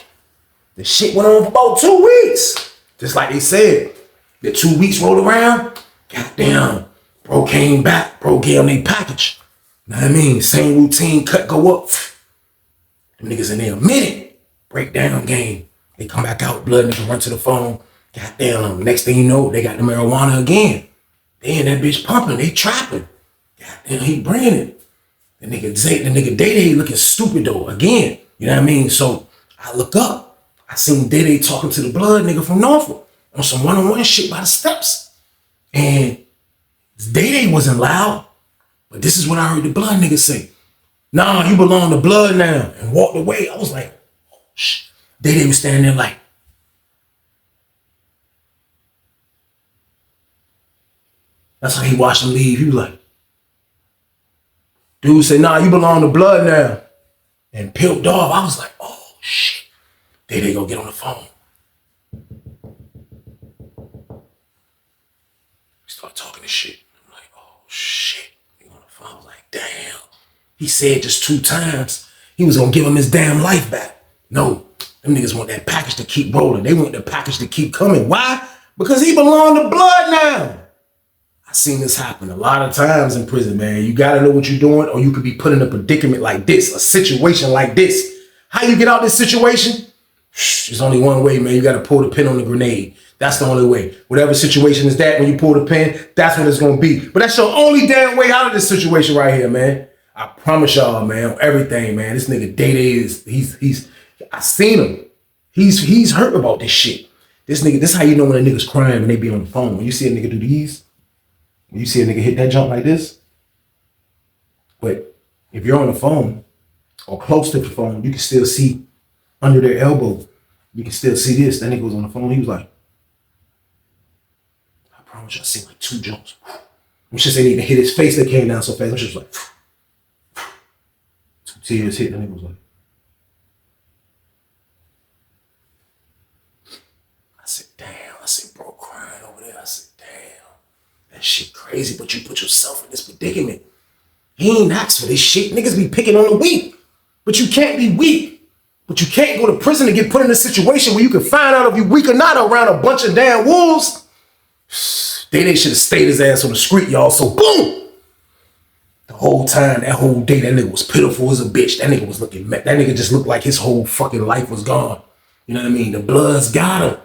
The shit went on for about 2 weeks. Just like they said. The 2 weeks rolled around. Goddamn. Bro came back. Bro gave him their package. Know what I mean? Same routine, cut, go up. Them niggas in there a minute. Breakdown game. They come back out, blood nigga run to the phone. Goddamn, next thing you know, they got the marijuana again. They in that bitch pumping, they trapping. Goddamn, he bringing it. The nigga Day looking stupid though, again. You know what I mean? So I look up. I seen Day talking to the blood nigga from Norfolk on some one-on-one shit by the steps. And Day wasn't loud, but this is what I heard the blood nigga say. Nah, you belong to blood now. And walked away. I was like, oh, shit. Day was standing there like. That's how he watched him leave. He was like. Dude said, nah, you belong to blood now. And peeled off. I was like, oh, shit. Day go get on the phone. We start talking this shit. I'm like, oh, shit. He on the phone. I was like, damn. He said just 2 times he was gonna give him his damn life back. No, them niggas want that package to keep rolling. They want the package to keep coming. Why? Because he belonged to blood now. I seen this happen a lot of times in prison, man. You gotta know what you're doing, or you could be put in a predicament like this, a situation like this. How you get out this situation? There's only one way, man. You gotta pull the pin on the grenade. That's the only way. Whatever situation is that, when you pull the pin, that's what it's gonna be. But that's your only damn way out of this situation right here, man. I promise y'all, man, everything, man. This nigga Day I seen him. He's hurt about this shit. This nigga, this how you know when a nigga's crying when they be on the phone. When you see a nigga do these, when you see a nigga hit that jump like this. But if you're on the phone or close to the phone, you can still see under their elbow. You can still see this. That nigga was on the phone. He was like, I promise you, I seen like 2 jumps. I'm just saying, even hit his face that came down so fast. I'm just like, 2 tears hit. And it was like, I said, damn. I said, bro, crying over there. I said, damn, that shit crazy. But you put yourself in this predicament. He ain't asked for this shit. Niggas be picking on the weak. But you can't be weak. But you can't go to prison and get put in a situation where you can find out if you're weak or not around a bunch of damn wolves. They should have stayed his ass on the street, y'all. So boom. The whole time, that whole day, that nigga was pitiful as a bitch. That nigga was looking, that nigga just looked like his whole fucking life was gone. You know what I mean? The Bloods got him.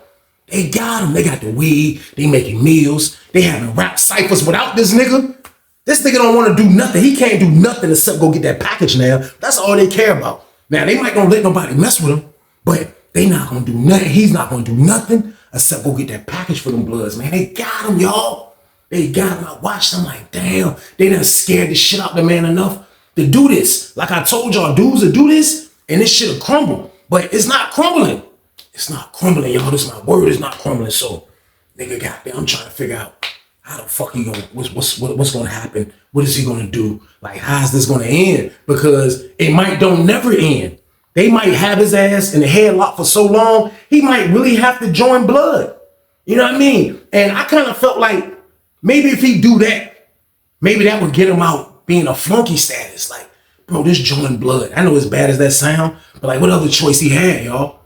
They got him. They got the weed. They making meals. They having rap ciphers without this nigga. This nigga don't want to do nothing. He can't do nothing except go get that package now. That's all they care about. Now, they might not let nobody mess with him, but they not gonna do nothing. He's not gonna do nothing except go get that package for them Bloods, man. They got him, y'all. They got him. I watched them like, damn, they done scared the shit out the man enough to do this. Like I told y'all, dudes will do this, and this shit'll crumble. But it's not crumbling. It's not crumbling, y'all. This is my word, it's not crumbling. So, nigga, goddamn, I'm trying to figure out how the fuck he gonna, what's gonna happen? What is he gonna do? Like, how's this gonna end? Because it might don't never end. They might have his ass in the headlock for so long, he might really have to join Blood. You know what I mean? And I kind of felt like maybe if he do that, maybe that would get him out being a flunky status. Like, bro, this join Blood. I know as bad as that sound, but like, what other choice he had, y'all?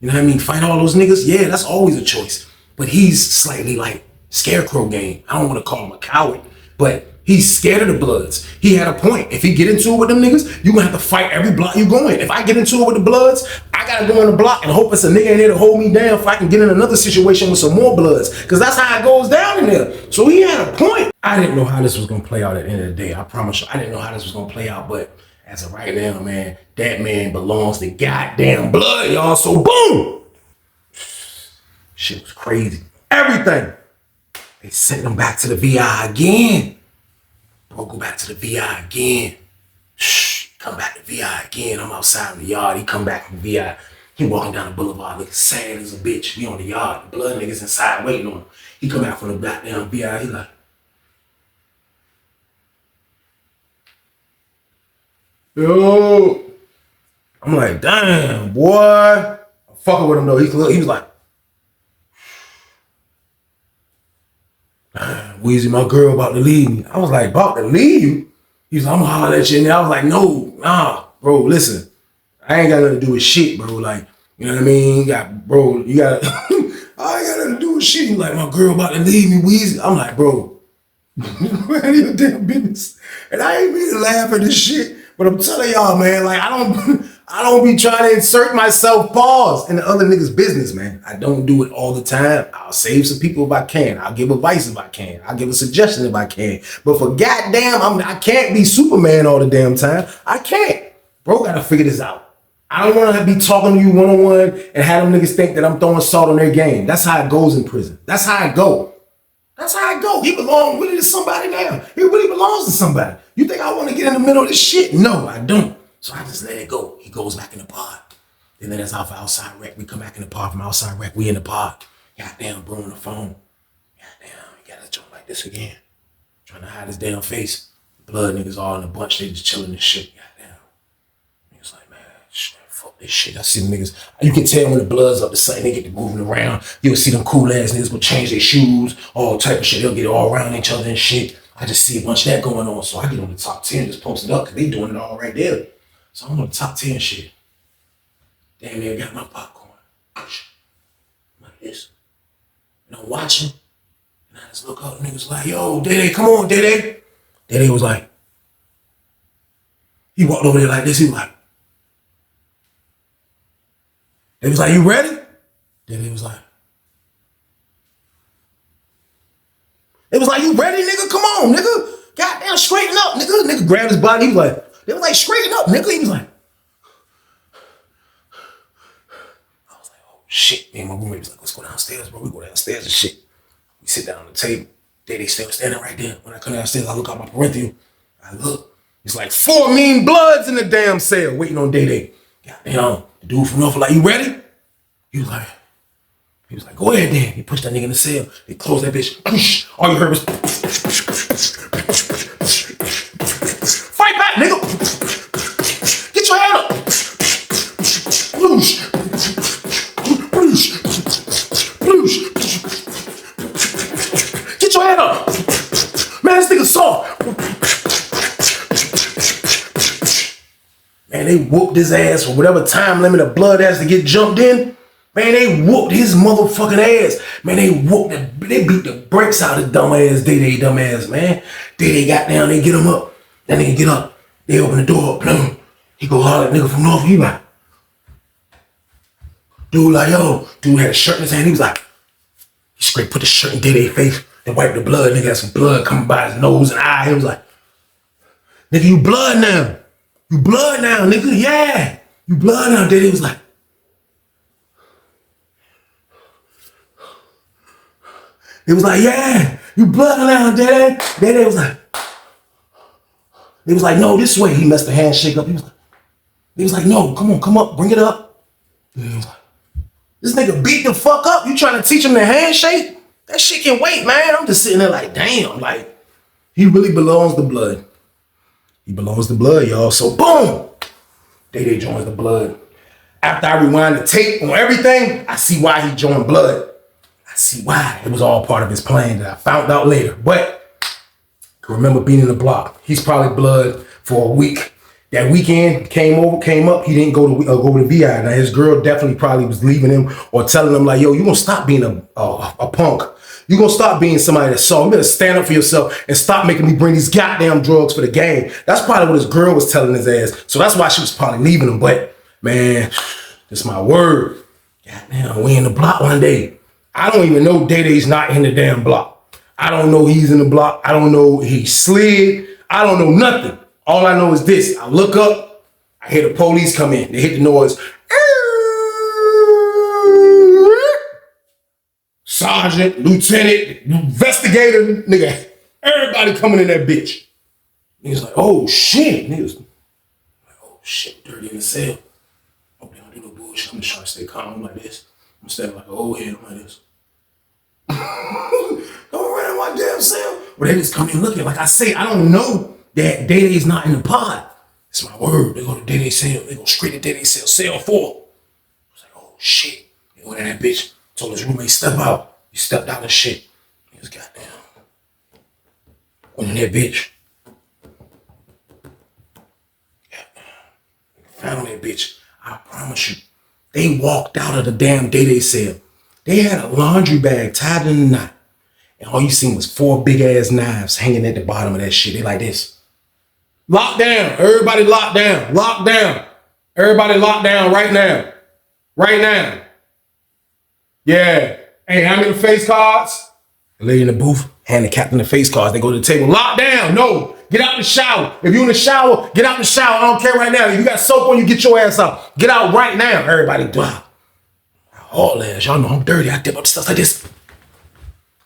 You know what I mean? Fight all those niggas? Yeah, that's always a choice. But he's slightly like scarecrow game. I don't want to call him a coward, but he's scared of the Bloods. He had a point. If he get into it with them niggas, you gonna have to fight every block you go in. If I get into it with the Bloods, I gotta go in the block and hope it's a nigga in there to hold me down if I can get in another situation with some more Bloods. Because that's how it goes down in there. So he had a point. I didn't know how this was gonna play out at the end of the day. I promise you, I didn't know how this was gonna play out, but as of right now, man, that man belongs to goddamn Blood, y'all. So boom! Shit was crazy. Everything. They sent him back to the VI again. Bro, go back to the VI again. Shh, come back to VI again. I'm outside in the yard. He come back from VI. He walking down the boulevard looking sad as a bitch. We on the yard. The Blood niggas inside waiting on him. He come out from the goddamn VI. He like, yo. I'm like, damn, boy. I'm fucking with him though. He was like, Weezy, my girl about to leave me. I was like, about to leave you? He was like, I'm gonna holler at you. And I was like, no, nah, bro, listen. I ain't got nothing to do with shit, bro. Like, you know what I mean? You got I ain't got nothing to do with shit. He's like, my girl about to leave me, Weezy. I'm like, bro, man, your damn business. And I ain't mean to laugh at this shit, but I'm telling y'all, man, like, I don't be trying to insert myself, pause, in the other niggas' business, man. I don't do it all the time. I'll save some people if I can. I'll give advice if I can. I'll give a suggestion if I can. But for goddamn, I can't be Superman all the damn time. I can't. Bro, gotta figure this out. I don't want to be talking to you one-on-one and have them niggas think that I'm throwing salt on their game. That's how it goes in prison. That's how it go. That's how it go. He belongs really to somebody now. He really belongs to somebody. You think I want to get in the middle of this shit? No, I don't. So I just let it go. He goes back in the pod. Then let us out for outside rec. We come back in the pod from outside rec. We in the pod. Goddamn, bro, on the phone. Goddamn, he got a joke like this again. Trying to hide his damn face. Blood niggas all in a bunch. They just chilling and shit. Goddamn. Niggas like, man, fuck this shit. I see them niggas. You can tell when the Blood's up to something. They get to moving around. You'll see them cool ass niggas will change their shoes. All type of shit. They'll get all around each other and shit. I just see a bunch of that going on. So I get on the top 10, just post it up because they doing it all right there. So I'm on the top 10 shit. Damn near got my popcorn. Like this. And I'm watching. And I just look up and niggas like, yo, Dede, come on, Dede. Dede was like, he walked over there like this. He was like, they was like, you ready? Dede was like, it was like, you ready, nigga? Come on, nigga. Goddamn, straighten up, nigga. Nigga grabbed his body. He was like, they was like, straighten up, nigga. He was like, I was like, oh shit. Me and my roommate was like, let's go downstairs, bro. We go downstairs and shit. We sit down on the table. They still standing right there. When I come downstairs, I look out my parental. I look. It's like 4 mean Bloods in the damn cell waiting on Dede. Goddamn, the dude from Norfolk like, you ready? He was like, go ahead then. He pushed that nigga in the cell. They closed that bitch. All you heard was, fight back, nigga. Get your hand up. Get your hand up. Man, this nigga soft. Man, they whooped his ass for whatever time limit of Blood has to get jumped in. Man, they whooped his motherfucking ass. Man, they beat the brakes out of dumbass Dede dumbass, man. Dede got down, they get him up. That nigga get up. They open the door up, boom. He go holler at nigga from North. He like, dude like, yo. Dude had a shirt in his hand. He was like, he straight put the shirt in Dede's face and wiped the blood. Nigga had some blood coming by his nose and eye. He was like, nigga, you blood now. You blood now, nigga, yeah. You blood now, Day Day was like, it was like, yeah, you blood now, Day Day. Day Day was like, they was like, no, this way. He messed the handshake up. He was like, no, come up, bring it up. He was like, this nigga beat the fuck up. You trying to teach him the handshake? That shit can wait, man. I'm just sitting there like, damn, like, he really belongs to blood. He belongs to blood, y'all. So boom, Day Day joins the blood. After I rewind the tape on everything, I see why he joined blood. I see why. It was all part of his plan that I found out later. But I remember being in the block. He's probably blood for a week. That weekend came up. He didn't go to VI. Now his girl definitely probably was leaving him or telling him like, yo, you gonna stop being a punk. You gonna stop being somebody that's soft. You better stand up for yourself and stop making me bring these goddamn drugs for the game. That's probably what his girl was telling his ass. So that's why she was probably leaving him. But man, that's my word. Goddamn, we in the block one day. I don't even know Day Day's not in the damn block. I don't know he's in the block. I don't know he slid. I don't know nothing. All I know is this. I look up. I hear the police come in. They hit the noise. Sergeant, lieutenant, investigator, nigga. Everybody coming in that bitch. Niggas like, oh shit. Niggas like, oh shit, dirty in the cell. Oh, they don't do no bullshit. I'm just trying to stay calm like this. I'm standing like an old head like this. Don't run in my damn cell. But they just come in looking. Like I say, I don't know that Day Day's not in the pod. It's my word. They go to Day Day cell. They go straight to Day Day cell. Cell 4. I was like, oh shit. They went in that bitch. Told his roommate, step out. He stepped out and shit. He was goddamn. Went in that bitch. Found that bitch. I promise you. They walked out of the damn Day Day cell. They had a laundry bag tied in a knot. And all you seen was 4 big ass knives hanging at the bottom of that shit. They like this. Lock down. Everybody lock down. Lock down. Everybody lock down right now. Right now. Yeah. Hey, hand me the face cards. The lady in the booth, hand the captain the face cards. They go to the table. Lock down. No. Get out the shower. If you in the shower, get out the shower. I don't care right now. If you got soap on you, get your ass out. Get out right now. Everybody do. All ass. Y'all know I'm dirty. I dip up stuff like this.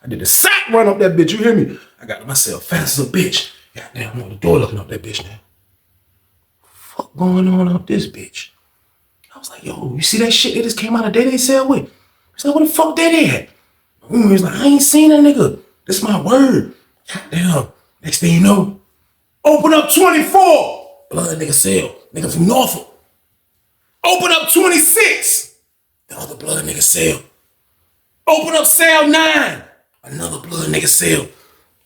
I did the sack run up that bitch. You hear me? I got myself fast as a bitch. Goddamn, I'm on the door looking up that bitch now. What the fuck going on up this bitch? I was like, yo, you see that shit they just came out of Day Day cell with? He's like, what the fuck Day Day at? He was like, I ain't seen that nigga. This my word. Goddamn. Next thing you know, open up 24. Blood nigga cell. Nigga from Norfolk. Open up 26. The other blood nigga cell. Open up cell 9. Another blood nigga cell.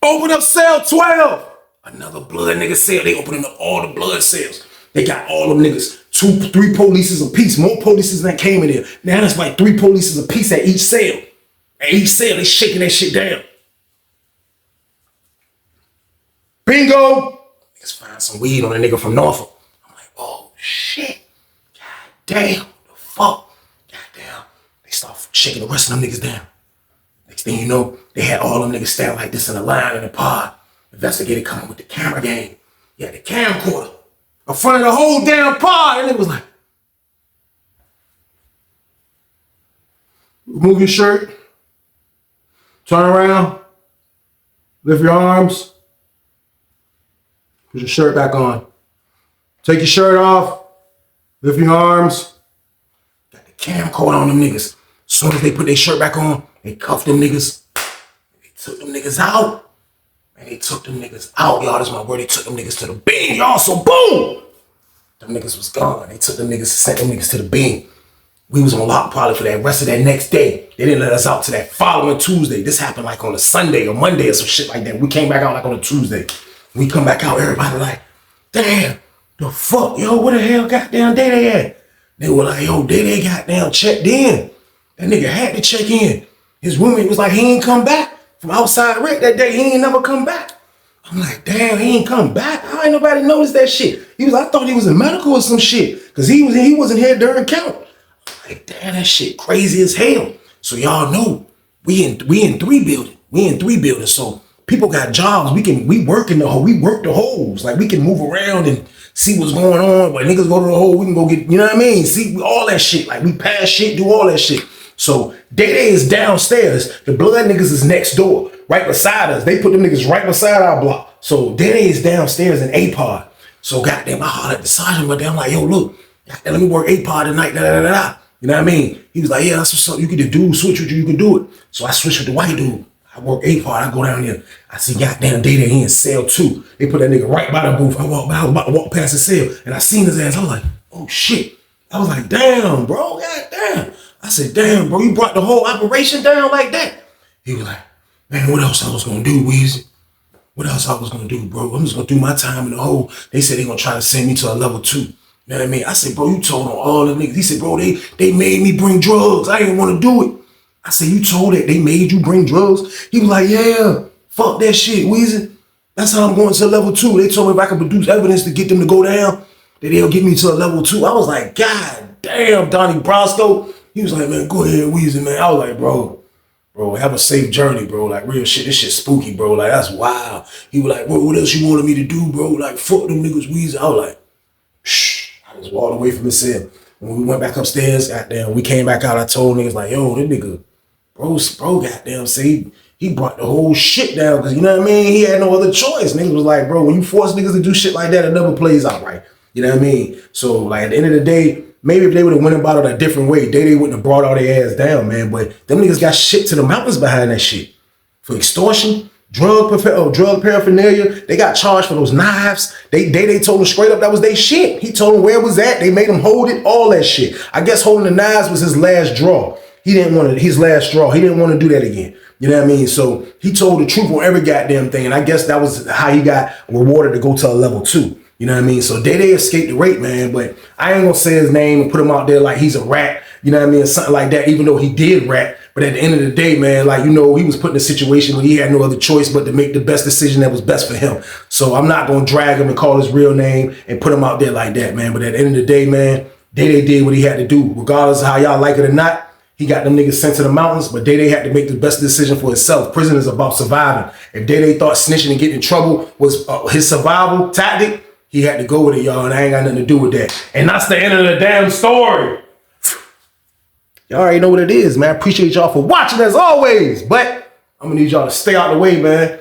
Open up cell 12. Another blood nigga cell. They opening up all the blood cells. They got all them niggas. 2, 3 polices apiece. More polices than came in there. Now that's like 3 polices apiece at each cell. At each cell, they shaking that shit down. Bingo. Niggas find some weed on a nigga from Norfolk. I'm like, oh shit. God damn. The fuck. God damn. They start shaking the rest of them niggas down. Next thing you know, they had all them niggas stand like this in a line in the pod. Investigator coming with the camera game. Yeah, the camcorder. In front of the whole damn pod. And it was like, remove your shirt. Turn around. Lift your arms. Put your shirt back on. Take your shirt off. Lift your arms. Got the camcorder on them niggas. As soon as they put their shirt back on, they cuffed them niggas. They took them niggas out. And they took them niggas out, y'all. That's my word. They took them niggas to the beam, y'all. So boom! Them niggas was gone. They took them niggas, sent them niggas to the beam. We was on lock probably for that rest of that next day. They didn't let us out to that following Tuesday. This happened like on a Sunday or Monday or some shit like that. We came back out like on a Tuesday. We come back out, everybody like, damn, the fuck, yo, where the hell goddamn Day Day at? They were like, yo, Day Day goddamn checked in. That nigga had to check in. His roommate was like, he ain't come back from outside rec that day. He ain't never come back. I'm like, damn, he ain't come back. How ain't nobody noticed that shit? I thought he was in medical or some shit. Cause he wasn't here during count. I'm like, damn, that shit crazy as hell. So y'all know we in 3 building. We in 3 buildings. So people got jobs. We work the holes. Like we can move around and see what's going on. When niggas go to the hole, we can go get, you know what I mean? See, all that shit. Like, we pass shit, do all that shit. So, Day is downstairs. The blood niggas is next door, right beside us. They put them niggas right beside our block. So, Day is downstairs in A-Pod. So, goddamn, I hollered at the sergeant, but I'm like, yo, look, let me work A-Pod tonight, da-da-da-da. You know what I mean? He was like, yeah, that's what's up. You can do switch with you can do it. So, I switched with the white dude. I work A-Pod. I go down there. I see goddamn Day he in cell 2. They put that nigga right by the booth. I was about to walk past the cell, and I seen his ass. I was like, oh, shit. I was like, damn, bro, goddamn. I said, damn, bro, you brought the whole operation down like that? He was like, man, what else I was gonna do, Weezy? What else I was gonna do, bro? I'm just gonna do my time in the hole. They said they gonna try to send me to a level 2. You know what I mean? I said, bro, you told on all the niggas. He said, bro, they made me bring drugs. I didn't want to do it. I said, you told that they made you bring drugs? He was like, yeah, fuck that shit, Weezy. That's how I'm going to level 2. They told me if I could produce evidence to get them to go down, that they'll get me to a level 2. I was like, God damn, Donnie Brasco. He was like, man, go ahead, Weezy, man. I was like, bro, have a safe journey, bro. Like, real shit, this shit spooky, bro. Like, that's wild. He was like, what else you wanted me to do, bro? Like, fuck them niggas, Weezy. I was like, shh. I just walked away from the cell. When we went back upstairs, goddamn, we came back out, I told niggas, like, yo, this nigga, bro, goddamn, see, he brought the whole shit down, because, you know what I mean? He had no other choice. Niggas was like, bro, when you force niggas to do shit like that, it never plays out right. You know what I mean? So, like, at the end of the day, maybe if they would have went about it a different way, they wouldn't have brought all their ass down, man. But them niggas got shit to the mountains behind that shit. For extortion, drug paraphernalia. They got charged for those knives. They told him straight up that was their shit. He told them where it was at. They made him hold it, all that shit. I guess holding the knives was his last draw. He didn't want his last straw. He didn't want to do that again. You know what I mean? So he told the truth on every goddamn thing. And I guess that was how he got rewarded to go to a level 2. You know what I mean? So Day escaped the rape, man, but I ain't gonna say his name and put him out there like he's a rat, you know what I mean, or something like that, even though he did rat. But at the end of the day, man, like, you know, he was put in a situation where he had no other choice but to make the best decision that was best for him. So I'm not gonna drag him and call his real name and put him out there like that, man. But at the end of the day, man, Day did what he had to do. Regardless of how y'all like it or not, he got them niggas sent to the mountains, but Day had to make the best decision for himself. Prison is about surviving. If Day thought snitching and getting in trouble was his survival tactic, he had to go with it, y'all, and I ain't got nothing to do with that. And that's the end of the damn story. Y'all already know what it is, man. Appreciate y'all for watching as always. But I'm gonna need y'all to stay out the way, man.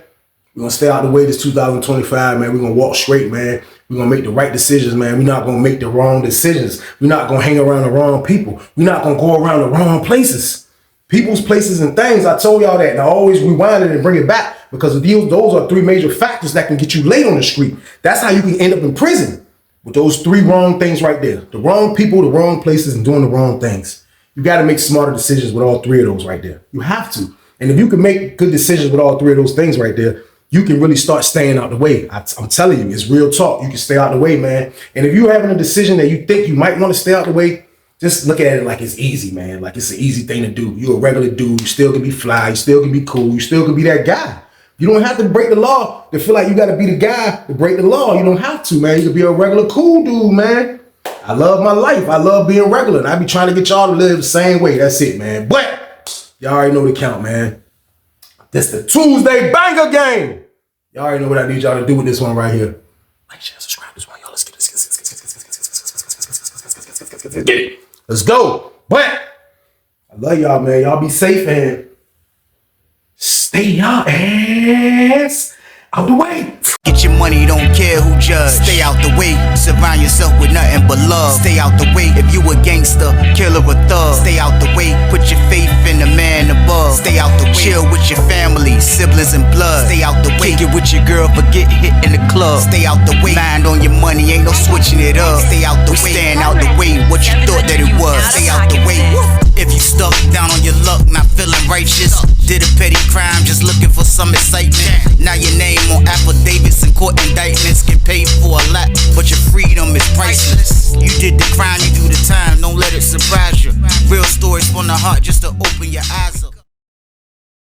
We're gonna stay out the way this 2025, man. We're gonna walk straight, man. We're gonna make the right decisions, man. We're not gonna make the wrong decisions. We're not gonna hang around the wrong people. We're not gonna go around the wrong places. People's, places, and things. I told y'all that, and I always rewind it and bring it back because those are 3 major factors that can get you laid on the street. That's how you can end up in prison, with those 3 wrong things right there. The wrong people, the wrong places, and doing the wrong things. You got to make smarter decisions with all 3 of those right there. You have to. And if you can make good decisions with all 3 of those things right there, you can really start staying out the way. I'm telling you, it's real talk. You can stay out the way, man. And if you're having a decision that you think you might want to stay out the way, just look at it like it's easy, man. Like it's an easy thing to do. You're a regular dude. You still can be fly. You still can be cool. You still can be that guy. You don't have to break the law to feel like you got to be the guy to break the law. You don't have to, man. You can be a regular cool dude, man. I love my life. I love being regular. And I be trying to get y'all to live the same way. That's it, man. But y'all already know the count, man. This the Tuesday banger game. Y'all already know what I need y'all to do with this one right here. Like, share, subscribe this one. Y'all, let's get this. Get it. Let's go. But I love y'all, man. Y'all be safe and stay y'all ass out the way. Get your money, don't care who judge. Stay out the way, surround yourself with nothing but love. Stay out the way if you a gangster, killer or thug. Stay out the way, put your faith in the man above. Stay out the way, chill with your family, siblings and blood. Stay out the way, kick it with your girl, forget hit in the club. Stay out the way, mind on your money, ain't no switching it up. Stay out the way, stand out the way, what you thought that it was. Stay out the way, if you stuck down on your luck, not feeling righteous. Did a petty crime, just looking for some excitement. Now your name on affidavits and court indictments get paid for a lot, but your freedom is priceless. You did the crime, you do the time, don't let it surprise you. Real stories from the heart just to open your eyes up.